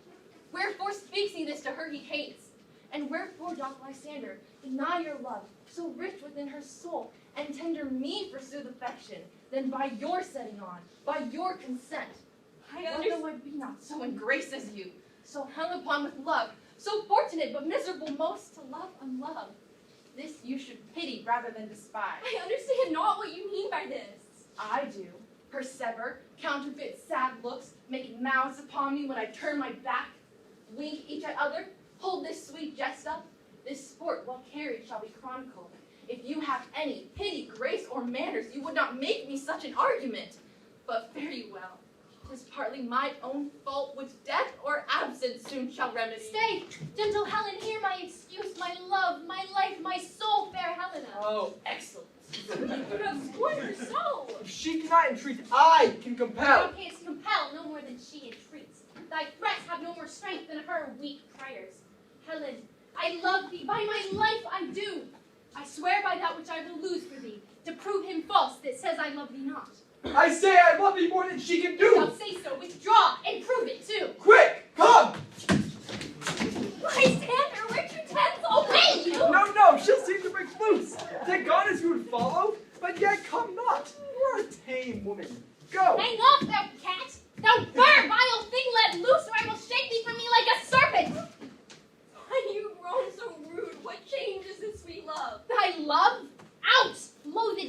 [SPEAKER 6] Wherefore speaks he this to her he hates? And wherefore doth Lysander deny your love, so rich within her soul, and tender me forsooth affection, than by your setting on, by your consent? What though I be not so in grace as you, so hung upon with love, so fortunate but miserable most to love unloved? This you should pity rather than despise.
[SPEAKER 3] I understand not what you mean by this.
[SPEAKER 6] I do. Persever, counterfeit sad looks, make mouths upon me when I turn my back, wink each at other, hold this sweet jest up. This sport well carried shall be chronicled. If you have any pity, grace, or manners, you would not make me such an argument. But fare you well. 'Tis partly my own fault, which death or absence soon shall remedy.
[SPEAKER 5] Stay, gentle Helen, hear my excuse, my love, my life, my soul, fair Helena.
[SPEAKER 11] Oh, excellent.
[SPEAKER 3] You have scorned her so.
[SPEAKER 11] If she cannot entreat, I can compel.
[SPEAKER 5] Thou canst compel no more than she entreats. Thy threats have no more strength than her weak prayers. Helen, I love thee, by my life I do. I swear by that which I will lose for thee, to prove him false that says I love thee not.
[SPEAKER 11] I say I love thee more than she can do.
[SPEAKER 5] Thou say so, withdraw, and prove it too.
[SPEAKER 11] Quick, come!
[SPEAKER 3] Lysander, where'd you tens obey you?
[SPEAKER 11] No, she'll seem to break loose. Take on as you would follow, but yet come not. You're a tame woman. Go.
[SPEAKER 5] Hang off, thou cat! Thou fur, vile thing, let loose, or I will shake thee from me like a serpent!
[SPEAKER 3] Why you grown so rude? What change is this sweet love?
[SPEAKER 6] Thy love?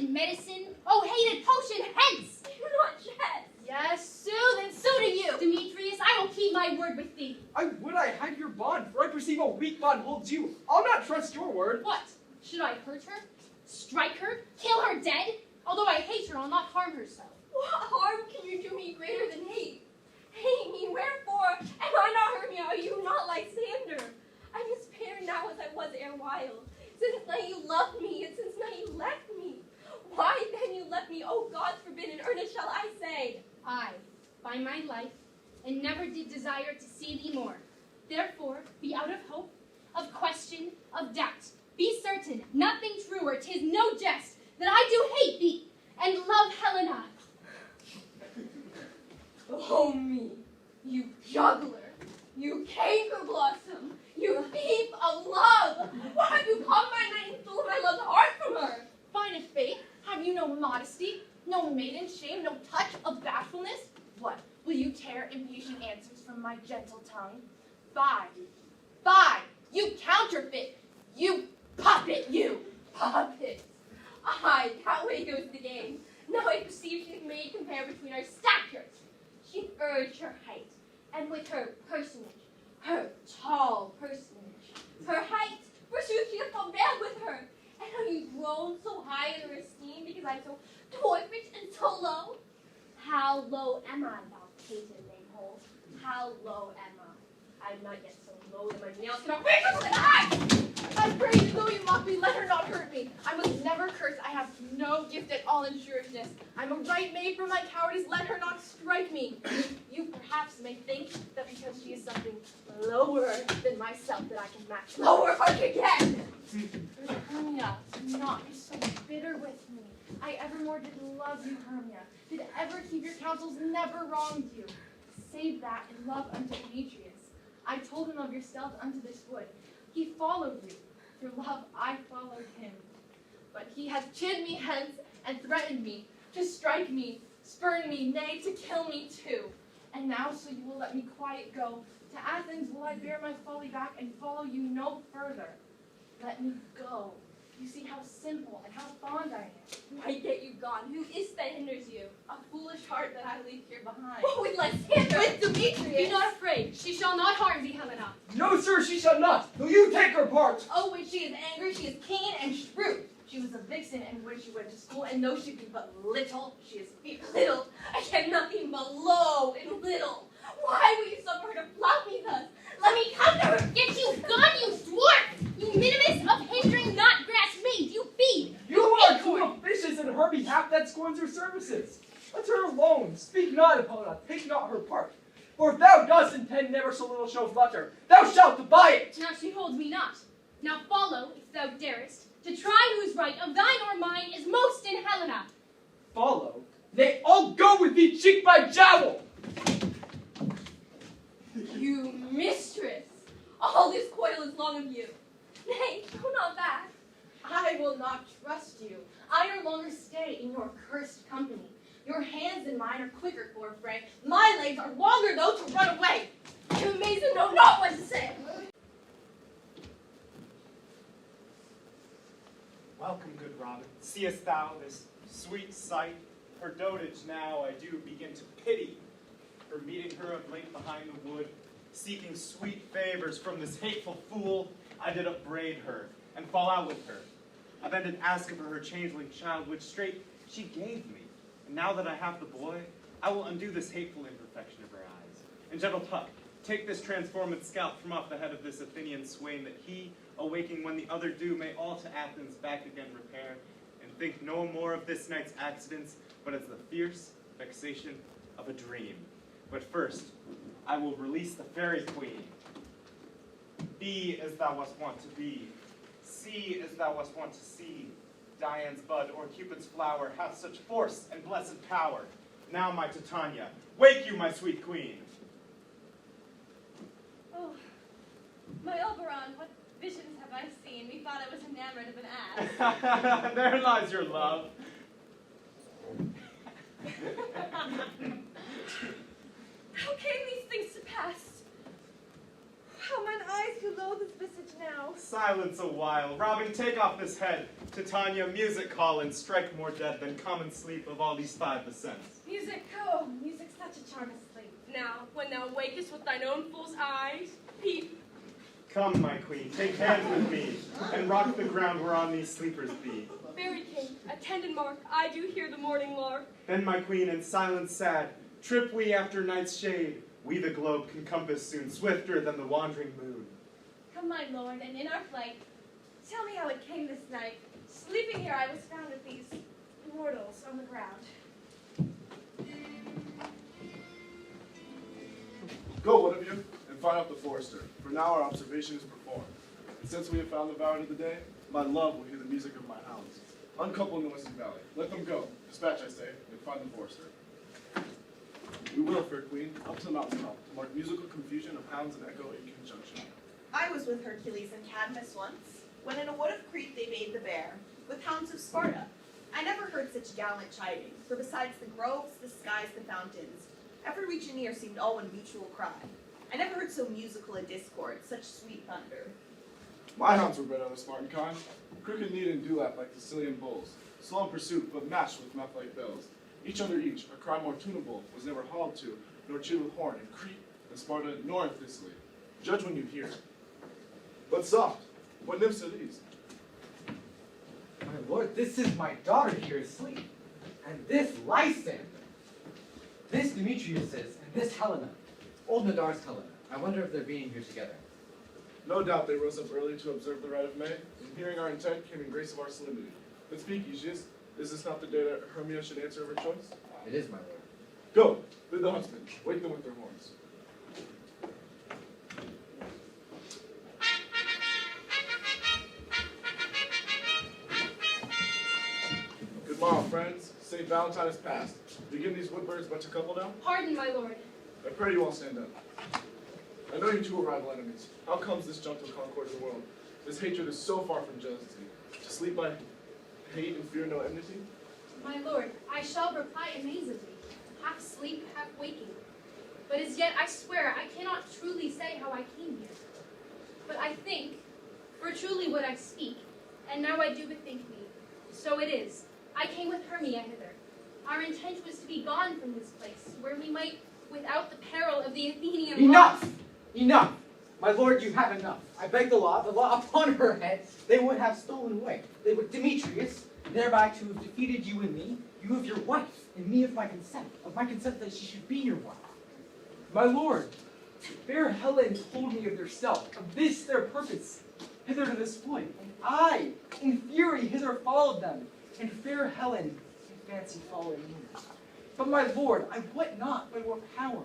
[SPEAKER 5] in medicine. Oh, hated potion, hence!
[SPEAKER 3] Do not jest.
[SPEAKER 5] Yes, soothe, and so do you. Demetrius, I will keep my word with thee.
[SPEAKER 11] I would I had your bond, for I perceive a weak bond holds you. I'll not trust your word.
[SPEAKER 5] What? Should I hurt her? Strike her? Kill her dead? Although I hate her, I'll not harm herself.
[SPEAKER 3] What harm can you do me greater than hate? Hate me, wherefore? Am I not Hermia? Are you not Lysander? I'm as fair now as I was erewhile. Since night you loved me, and since night you left me. Why then you left me? Oh, God forbid, in earnest shall I say.
[SPEAKER 5] I, by my life, and never did desire to see thee more. Therefore, be out of hope, of question, of doubt. Be certain, nothing truer, 'tis no jest, that I do hate thee, and love Helena.
[SPEAKER 3] Oh me, you juggler, you canker blossom, you thief of love! Why have you come by night and stolen my love's heart from her?
[SPEAKER 6] Fine of faith, have you no modesty, no maiden shame, no touch of bashfulness? What, will you tear impatient answers from my gentle tongue? Fie, you counterfeit, you puppet, you!
[SPEAKER 3] Puppet! Aye, that way goes the game. Now I perceive she has made compare between our statures. She urged her height, and with her personage, her tall personage, her height, forsooth she has prevailed with her. And are you grown so high in her esteem because I'm so torpid and so low? How low am I, thou painted maypole? How low am I? I'm not yet so low that my nails cannot reach up to the eye!
[SPEAKER 6] I pray you, though you mock me, let her not hurt me. I was never cursed. I have no gift at all in shrewdness. I'm a right maid for my cowardice. Let her not strike me. You perhaps may think that because she is something lower than myself that I can match her.
[SPEAKER 3] Lower her again!
[SPEAKER 6] Hermia, do not be so bitter with me. I evermore did love you, Hermia. Did ever keep your counsels, never wronged you. Save that in love unto Demetrius. I told him of your stealth unto this wood. He followed you. For love, I followed him. But he has chid me hence and threatened me to strike me, spurn me, nay, to kill me too. And now, so you will let me quiet go, to Athens will I bear my folly back and follow you no further. Let me go. You see how simple and how fond I am.
[SPEAKER 3] Why get you gone? Who is that hinders you?
[SPEAKER 6] A foolish heart that I leave here behind.
[SPEAKER 3] What with Lysander?
[SPEAKER 6] With Demetrius.
[SPEAKER 5] Be not afraid, she shall not harm thee, Helena.
[SPEAKER 11] No, sir, she shall not. Though you take her part.
[SPEAKER 6] Oh, when she is angry, she is keen and shrewd. She was a vixen, and when she went to school, and though she be but little, she is fierce.
[SPEAKER 3] Little. I have nothing but low and little. Why will you suffer her to flout me thus? Let me come to her.
[SPEAKER 5] Get you gone, you dwarf! You minimus of hindering not grass maid, you feed!
[SPEAKER 11] You are too officious in her behalf that scorns her services. Let her alone. Speak not upon her. Take not her part. For if thou dost intend never so little show flutter, thou shalt abide it.
[SPEAKER 5] Now she holds me not. Now follow, if thou darest, to try whose right of thine or mine is most in Helena.
[SPEAKER 11] Follow? Nay, I'll go with thee cheek by jowl.
[SPEAKER 3] You mistress. All this coil is long of you. Nay, go not back.
[SPEAKER 6] I will not trust you. I no longer stay in your cursed company. Your hands and mine are quicker for a fray. My legs are longer, though, to run away.
[SPEAKER 3] I'm amazed and know not what to say.
[SPEAKER 9] Welcome, good Robin. Seest thou this sweet sight? Her dotage now I do begin to pity. For meeting her of late behind the wood, seeking sweet favors from this hateful fool, I did upbraid her, and fall out with her. I then did ask of her changeling child, which straight she gave me. And now that I have the boy, I will undo this hateful imperfection of her eyes. And gentle Tuck, take this transformed scalp from off the head of this Athenian swain, that he, awaking when the other do, may all to Athens back again repair, and think no more of this night's accidents, but as the fierce vexation of a dream. But first, I will release the fairy queen. Be as thou wast wont to be. See as thou wast wont to see. Dian's bud or Cupid's flower hath such force and blessed power. Now, my Titania, wake you, my sweet queen.
[SPEAKER 10] Oh, my Oberon, what visions have I seen? Methought I was enamored of an ass.
[SPEAKER 9] There lies your love.
[SPEAKER 3] How came these things to pass?
[SPEAKER 7] how mine eyes do loathe this visage now.
[SPEAKER 9] Silence a while. Robin, take off this head. Titania, music call and strike more dead than common sleep of all these 5 the sense.
[SPEAKER 10] Music, oh, music's such a charm asleep.
[SPEAKER 3] Now, when thou wakest with thine own fool's eyes, peep.
[SPEAKER 9] Come, my queen, take hands with me, and rock the ground whereon these sleepers be.
[SPEAKER 3] Very king, attend and mark, I do hear the morning lark.
[SPEAKER 9] Then, my queen, in silence sad, trip we after night's shade. We the globe can compass soon, swifter than the wandering moon.
[SPEAKER 10] Come, my lord, and in our flight, tell me how it came this night. Sleeping here, I was found with these mortals on the ground.
[SPEAKER 1] Go, one of you, and find out the forester, for now our observation is performed. And since we have found the voward of the day, my love will hear the music of my hounds. Uncoupling the Western Valley. Let them go. Dispatch, I say, and find the forester. We will, fair queen, up to the mountaintop, to mark musical confusion of hounds and echo in conjunction.
[SPEAKER 12] I was with Hercules and Cadmus once, when in a wood of Crete they bade the bear, with hounds of Sparta. I never heard such gallant chiding, for besides the groves, the skies, the fountains, every region ear seemed all one mutual cry. I never heard so musical a discord, such sweet thunder.
[SPEAKER 1] My hounds were bred of the Spartan kind, crooked kneed and dewlap like Sicilian bulls, slow in pursuit, but matched with mouth like bells. Each under each, a cry more tunable, was never hauled to, nor chewed with horn in Crete and Sparta, nor in Thessaly. Judge when you hear. But soft, what nymphs are these?
[SPEAKER 2] My lord, this is my daughter here asleep. And this Lysander. This Demetrius is, and this Helena. Old Nadar's Helena. I wonder if they're being here together.
[SPEAKER 1] No doubt they rose up early to observe the rite of May, and hearing our intent came in grace of our solemnity. But speak, Aegeus, is this not the day that Hermia should answer of her choice?
[SPEAKER 2] It is, my lord.
[SPEAKER 1] Go, bid the huntsmen, wake them with their horns. Good morrow, friends. St. Valentine is past. Begin these woodbirds but to couple now?
[SPEAKER 3] Pardon, my lord.
[SPEAKER 1] I pray you all stand up. I know you two are rival enemies. How comes this gentle concord of the world? This hatred is so far from jealousy. To sleep by hate and fear no enmity?
[SPEAKER 5] My lord, I shall reply amazedly, half sleep, half waking. But as yet I swear I cannot truly say how I came here. But I think, for truly would I speak, and now I do bethink me. So it is. I came with Hermia hither. Our intent was to be gone from this place, where we might, without the peril of the Athenian
[SPEAKER 11] Enough!
[SPEAKER 5] laws—
[SPEAKER 11] Enough! My lord, you have enough. I beg the law upon her head, they would have stolen away. They would Demetrius, thereby to have defeated you and me, you of your wife, and me of my consent that she should be your wife.
[SPEAKER 13] My lord, fair Helen told me of their self, of this their purpose, hither to this point, and I, in fury, hither followed them, and fair Helen, in fancy, followed me. But my lord, I wot not by what power,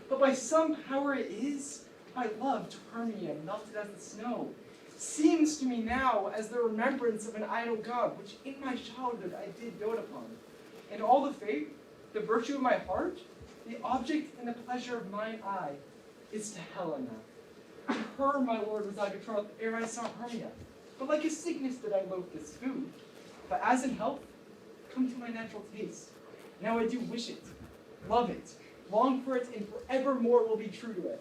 [SPEAKER 13] but by some power it is, my love to Hermia melted as the snow, seems to me now as the remembrance of an idol god, which in my childhood I did dote upon. And all the faith, the virtue of my heart, the object and the pleasure of mine eye, is to Helena. To her, my lord, was I betrothed ere I saw Hermia. But like a sickness did I loathe this food. But as in health, come to my natural taste. Now I do wish it, love it, long for it, and forevermore will be true to it.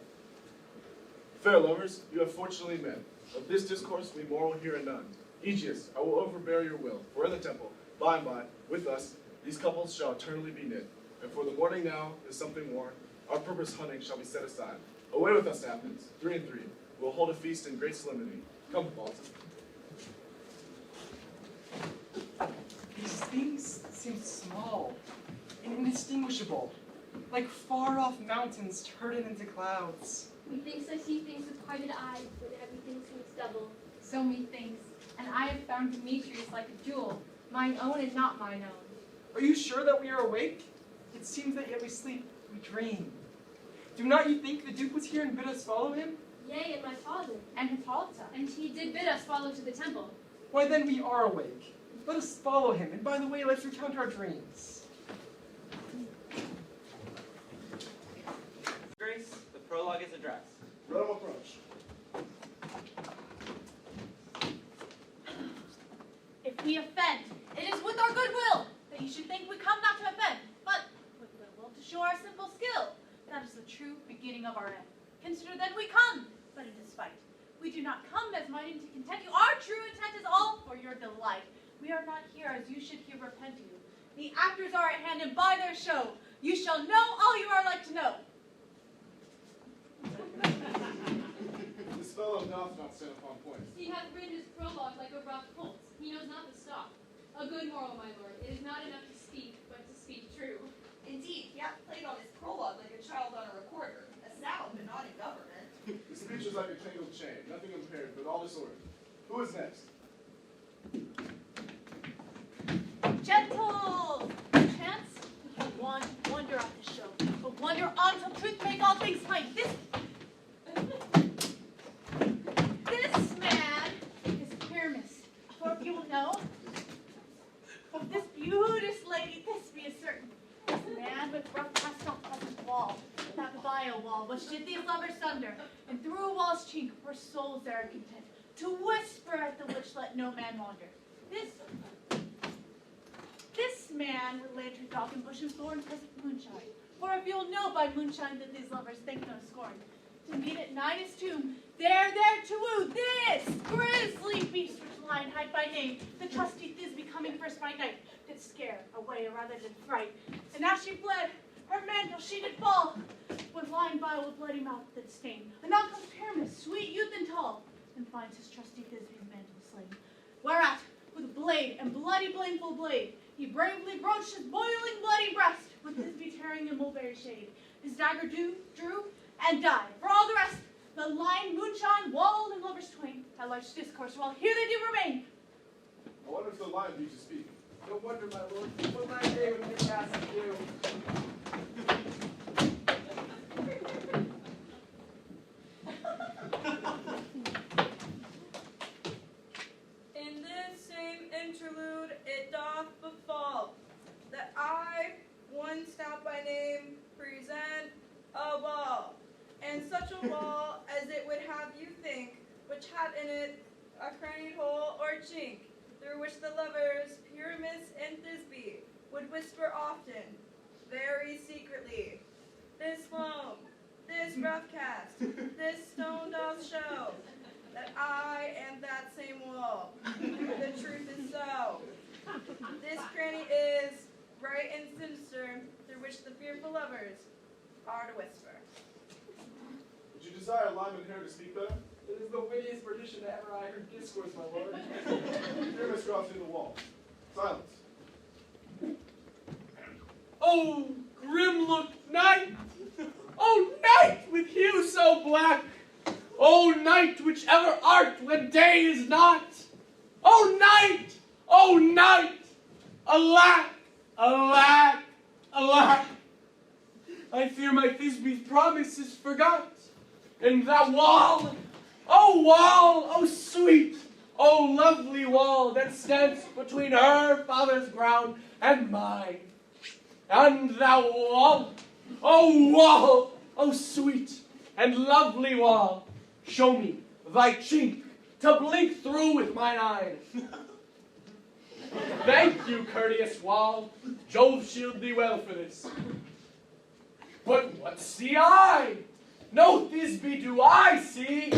[SPEAKER 1] Fair lovers, you have fortunately met. Of this discourse we more will hear anon. Aegeus, I will overbear your will, for in the temple, by and by, with us, these couples shall eternally be knit. And for the morning now is something worn, our purpose hunting shall be set aside. Away with us, Athens, 3 and 3. We'll hold a feast in great solemnity. Come, Baltus.
[SPEAKER 13] These things seem small and indistinguishable, like far-off mountains turned into clouds.
[SPEAKER 5] Methinks I see things with parted eyes, but everything seems double.
[SPEAKER 6] So methinks, and I have found Demetrius like a jewel, mine own and not mine own.
[SPEAKER 13] Are you sure that we are awake? It seems that yet we sleep, we dream. Do not you think the Duke was here and bid us follow him?
[SPEAKER 5] Yea, and my father.
[SPEAKER 6] And Hippolyta.
[SPEAKER 5] And he did bid us follow to the temple.
[SPEAKER 13] Why then we are awake. Let us follow him, and by the way, let's recount our dreams.
[SPEAKER 14] Grace, the prologue is addressed.
[SPEAKER 1] Let him approach.
[SPEAKER 6] If we offend, it is with our good will, that you should think we come not to offend, but with good will to show our simple skill. That is the true beginning of our end. Consider then we come, but in despite. We do not come as minding to content you. Our true intent is all for your delight. We are not here as you should here repent you. The actors are at hand, and by their show, you shall know all you are like to know.
[SPEAKER 1] This fellow doth not stand upon points.
[SPEAKER 5] He hath ridden his prologue like a rough colt. He knows not to stop. A good moral, my lord. It is not enough to speak, but to speak true.
[SPEAKER 12] Indeed, he hath played on his prologue like a child on a recorder, a sound, but not in government.
[SPEAKER 1] The speech is like a tangled chain, nothing impaired, but all disordered. Who is next?
[SPEAKER 6] Gentle chance, one wonder at the show, but wonder on till truth make all things plain. This man is Pyramus, for if you will know, of this beauteous lady, this be a certain. This man with rough cast on pleasant wall, that vile wall, which did these lovers sunder, and through a wall's chink were souls there are content, to whisper at the which let no man wander. This man with lantern, falcon, bush, and thorn, present moonshine. For if you'll know by moonshine that these lovers think no scorn, to meet at Nina's tomb, there to woo this grisly beast which lie and hide by name, the trusty Thisbe coming first by night, did scare away rather than fright. And as she fled, her mantle she did fall, when lying by with bloody mouth did stain. Anon comes Pyramus, sweet youth and tall, and finds his trusty Thisbe's mantle slain. Whereat, with blade and bloody blameful blade, he bravely broached his boiling bloody breast, with Thisbe tearing in mulberry shade. His dagger drew, and died. For all the rest, the lion, moonshine, wall, and lovers twain had large discourse, while here they do remain.
[SPEAKER 1] I wonder if the lion be to speak.
[SPEAKER 13] No wonder, my lord, what my day would be asked to do.
[SPEAKER 15] In this same interlude it doth befall that I, one stout by name, present a wall, and such a wall as it would have you think, which had in it a crannied hole or chink, through which the lovers, Pyramus and Thisbe, would whisper often, very secretly, this loam, this rough cast, this stone doth show, that I am that same wall. The truth is so. This cranny is bright and sinister, through which the fearful lovers are to whisper.
[SPEAKER 1] Would you desire Lyman Hare to speak better?
[SPEAKER 13] It is the wittiest perdition that ever I heard discourse, my lord.
[SPEAKER 1] Pyramus drops through the wall. Silence.
[SPEAKER 4] Oh, grim-looked night! Oh, night with hue so black! Oh, night which ever art when day is not! Oh, night! Oh, night! Alack! Alack! Alack! I fear my Thisbe's promise is forgot. And that wall, oh sweet, oh lovely wall that stands between her father's ground and mine. And thou wall, oh sweet and lovely wall, show me thy chink to blink through with mine eye. Thank you, courteous wall. Jove shield thee well for this. But what see I? No Thisbe do I see.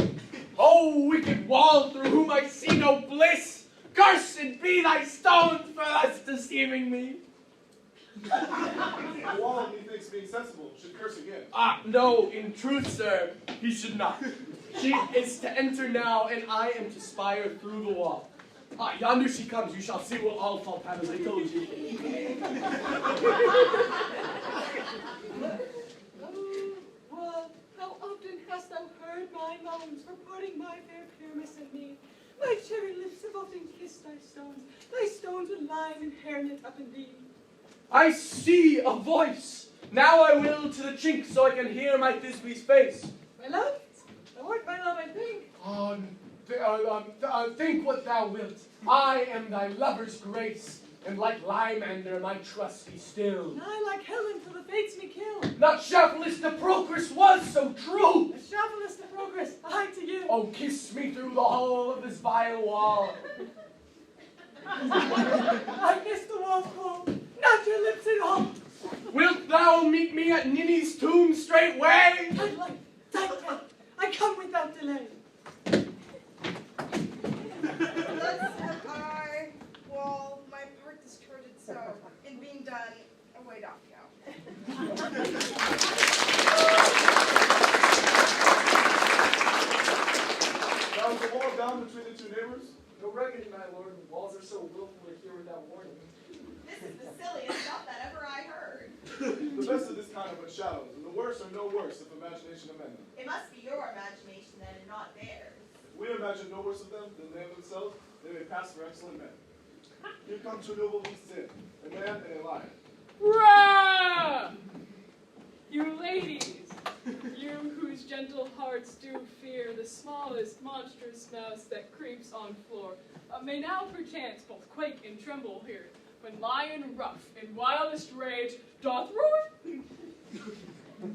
[SPEAKER 4] Oh, wicked wall, through whom I see no bliss. Cursed be thy stones for thus deceiving me.
[SPEAKER 1] The wall, methinks, being sensible, should curse again.
[SPEAKER 4] Ah, no, in truth, sir, he should not. She is to enter now, and I am to spire through the wall. Ah, yonder she comes. You shall see what all fall pat as I told you.
[SPEAKER 7] How often hast thou heard my moans for parting my fair Pyramus and me? My cherry lips have often kissed thy stones with lime and hair knit up in thee.
[SPEAKER 4] I see a voice. Now I will to the chink so I can hear my Thisbe's face.
[SPEAKER 7] My love, thou art my love, I think.
[SPEAKER 4] Think what thou wilt. I am thy lover's grace, and like Lymander, my trusty still.
[SPEAKER 7] And I like Helen till the fates me kill.
[SPEAKER 4] Not Shaphelus the Procris was so true.
[SPEAKER 7] A Shaphelus the progress, I to give.
[SPEAKER 4] Oh, kiss me through the hole of this vile wall.
[SPEAKER 7] I kiss the wall cold, not your lips at all.
[SPEAKER 4] Wilt thou meet me at Ninny's tomb straightway?
[SPEAKER 7] I'd like, I come without delay.
[SPEAKER 15] right off now.
[SPEAKER 1] Now is the wall down between the two neighbors?
[SPEAKER 13] No remedy, my lord. The walls are so willful to hear without warning.
[SPEAKER 12] This is the silliest stuff that ever I heard.
[SPEAKER 1] The best of this kind are but shadows, and the worst are no worse if imagination amend them.
[SPEAKER 12] It must be your imagination then, and not theirs.
[SPEAKER 1] If we imagine no worse of them than they of themselves, they may pass for excellent men. Here come two noble beasts in, a man and a lion.
[SPEAKER 16] Rah! You ladies, you whose gentle hearts do fear the smallest monstrous mouse that creeps on floor, may now perchance both quake and tremble here, when lion rough in wildest rage doth roar.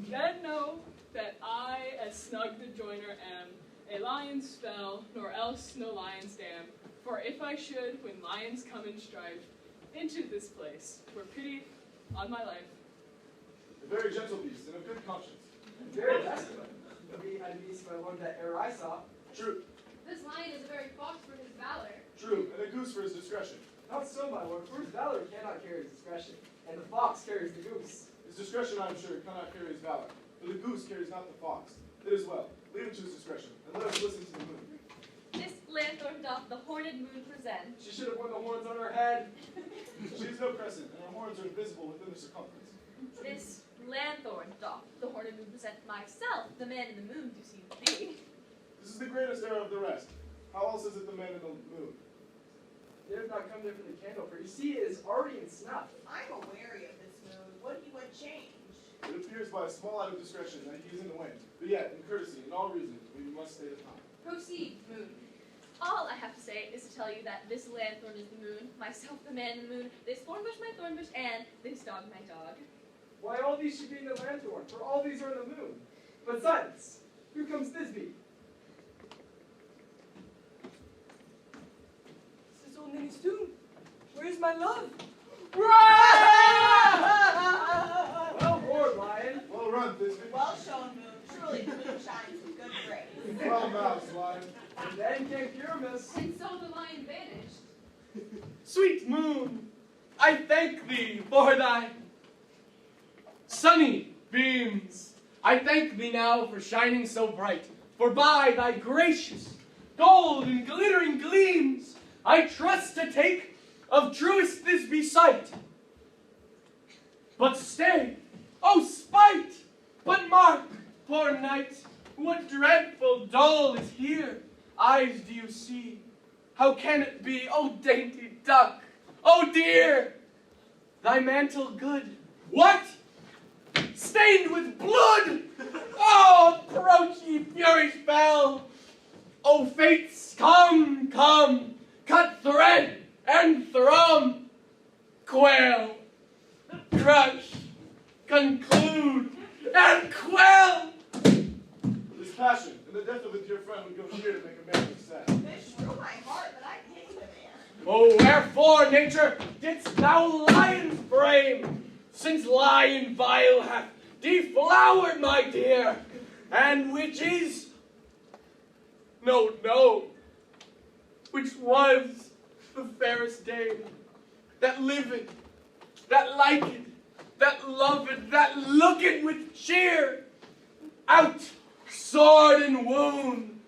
[SPEAKER 16] Then know that I, as snug the joiner am, a lion's spell, nor else no lion's dam. For if I should, when lions come in strife, into this place, were pity on my life.
[SPEAKER 1] A very gentle beast and of good conscience.
[SPEAKER 13] Very best of it. A beast, my lord, that e'er I saw.
[SPEAKER 1] True,
[SPEAKER 5] This lion is a very fox for his valor.
[SPEAKER 1] true, and a goose for his discretion.
[SPEAKER 13] Not so, my lord, for his valor cannot carry his discretion, and the fox carries the goose.
[SPEAKER 1] His discretion, I am sure, cannot carry his valor, for the goose carries not the fox. It is well. Leave him to his discretion, and let us listen to the moon.
[SPEAKER 10] This lanthorn doth the horned moon present.
[SPEAKER 13] She should have worn the horns on her head.
[SPEAKER 1] She is no crescent, and her horns are invisible within the circumference.
[SPEAKER 10] This lanthorn doth the horned moon present. Myself, the man in the moon, do seem to be.
[SPEAKER 1] This is the greatest error of the rest. How else is it the man in the moon?
[SPEAKER 13] They have not come there for the candle, for you see it is already in snuff.
[SPEAKER 12] I'm aweary of this moon. What he would change?
[SPEAKER 1] It appears by a small act of discretion that he is in the wind. But yet, in courtesy, in all reason, we must stay the time.
[SPEAKER 10] Proceed, moon. All I have to say is to tell you that this lanthorn is the moon, myself the man in the moon, this thornbush my thornbush, and this dog my dog.
[SPEAKER 13] Why, all these should be in the lanthorn, for all these are in the moon. But silence! Here comes Thisbe.
[SPEAKER 7] This is old Minnie's tomb. Where's my love?
[SPEAKER 13] Well roared, lion.
[SPEAKER 1] Well run, Thisbe.
[SPEAKER 12] Well shown, moon. Truly the moon shines with good grace.
[SPEAKER 1] Well moused, lion.
[SPEAKER 13] And then came Pyramus.
[SPEAKER 5] And so the lion vanished.
[SPEAKER 4] Sweet moon, I thank thee for thy sunny beams. I thank thee now for shining so bright, for by thy gracious gold and glittering gleams I trust to take of truest Thisbe sight. But stay, oh spite! But mark, poor knight, what dreadful dole is here. Eyes do you see? How can it be, oh dainty duck, oh dear? Thy mantle good, what? Stained with blood! Oh, approach ye furies fell! Oh fates, come, come, cut thread and thrum, quail, crush, conclude, and quell!
[SPEAKER 1] This passion and the death of a dear friend would go sheer to make a man look sad.
[SPEAKER 12] Fish through my heart, but I pity the man.
[SPEAKER 4] Oh, wherefore, nature, didst thou lion frame, since lion vile hath deflowered my dear, and which is, no, which was the fairest dame, that lived, that liked, that loved, that looked with cheer, out sword and wound,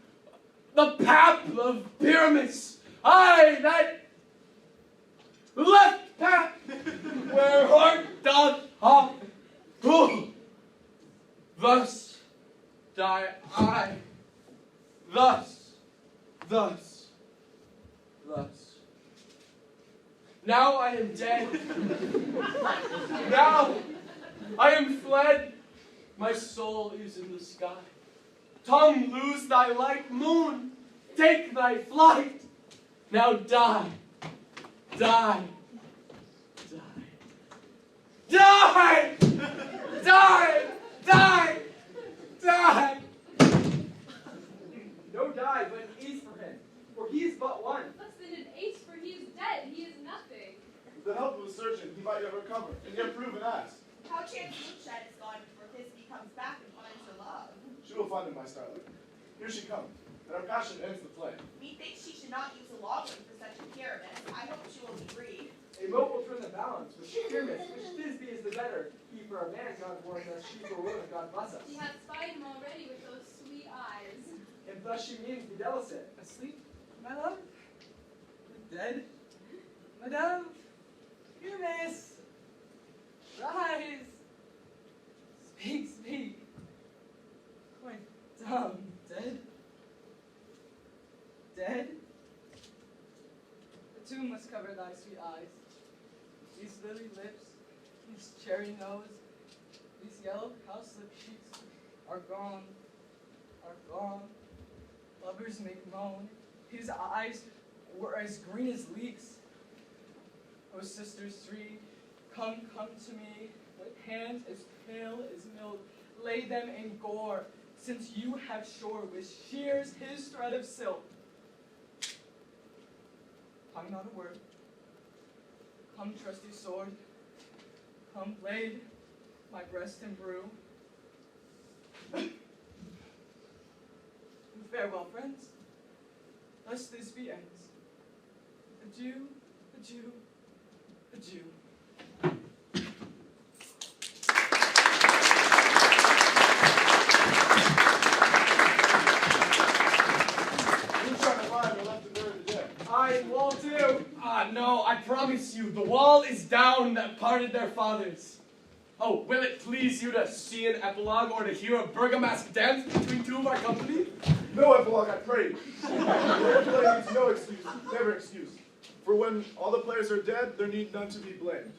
[SPEAKER 4] the pap of Pyramus, aye, that left pap, where heart doth hop. Thus die I, thus. Now I am dead. Now I am fled. My soul is in the sky. Tongue, lose thy light. Moon, take thy flight. Now die. Die.
[SPEAKER 13] No die, but an ace for him, for he is but one.
[SPEAKER 5] Less than an ace, for he is dead. He is nothing.
[SPEAKER 1] With the help of a surgeon, he might yet recover, and yet prove an ass.
[SPEAKER 12] How chance moonshine is gone before Thisbe comes back and finds her love?
[SPEAKER 1] She will find him, my starling. Here she comes, and our passion ends the play.
[SPEAKER 12] Methinks she should not use a logwood for such a pyramid. I hope she will be brief.
[SPEAKER 13] A moat will turn the balance, which Pyramus, which Thisbe is the better. for a man, God warns us, she for a woman, God bless us.
[SPEAKER 5] She hath spied him already with those sweet eyes.
[SPEAKER 13] And thus she means videlicet.
[SPEAKER 7] Asleep, my love? Dead? Madame? Here, miss. Rise. Speak, speak. Quite dumb. Dead? Dead? The tomb must cover thy sweet eyes. These lily lips, these cherry nose, these yellow cowslip cheeks are gone, are gone. Lovers make moan. His eyes were as green as leeks. O sisters three, come to me, with hands as pale as milk. Lay them in gore, since you have shore which shears his thread of silk. Tongue not a word. Come, trusty sword. Come, blade, my breast embrew. Farewell, friends. Lest this be ends. Adieu, adieu, adieu.
[SPEAKER 1] Who's trying to find or left to bury the dead?
[SPEAKER 13] I and Wall too.
[SPEAKER 4] Ah, no, I promise you, the wall is down that parted their fathers. Oh, will it please you to see an epilogue or to hear a burgomask dance between two of our company?
[SPEAKER 1] No epilogue, I pray. Their play needs no excuse, never excuse. For when all the players are dead, there need none to be blamed.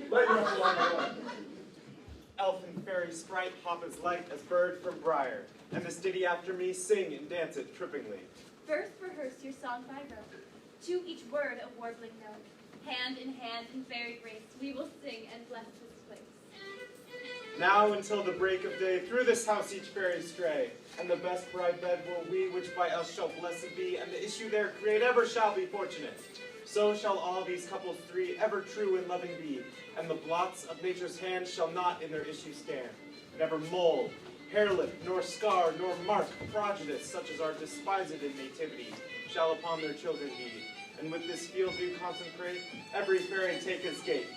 [SPEAKER 1] Let your epilogue alone.
[SPEAKER 9] Elf and fairy sprite hop as light as bird from briar, and this ditty after me sing and dance it trippingly.
[SPEAKER 10] First rehearse your song by rote, to each word a warbling note. Hand in fairy grace, we will sing and bless this place.
[SPEAKER 9] Now until the break of day, through this house each fairy stray, and the best bride bed will we, which by us shall blessed be, and the issue there create ever shall be fortunate. So shall all these couples three ever true and loving be, and the blots of nature's hand shall not in their issue stand. Never mold, hairlip, nor scar, nor mark, prejudice, such as are despised in nativity, shall upon their children be. And with this field do consecrate, every fairy take his gate,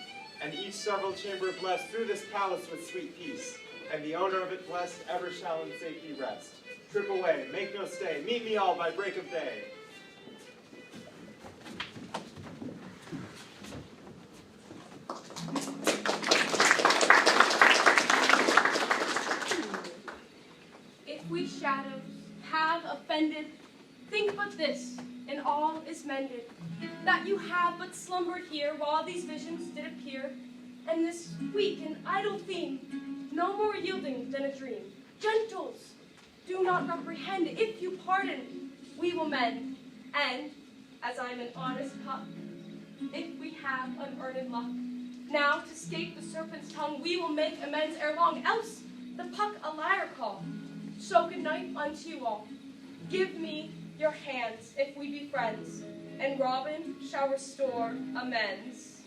[SPEAKER 9] and each several chamber blessed through this palace with sweet peace, and the owner of it blessed ever shall in safety rest. Trip away, make no stay, meet me all by break of day.
[SPEAKER 3] If we shadows have offended, think but this, and all is mended, that you have but slumbered here while these visions did appear, and this weak and idle theme, no more yielding than a dream. Gentles, do not reprehend. If you pardon, we will mend. And, as I'm an honest pup, if we have unearned luck, now to escape the serpent's tongue, we will make amends ere long, else the puck a liar call. So good night unto you all. Give me your hands if we be friends, and Robin shall restore amends.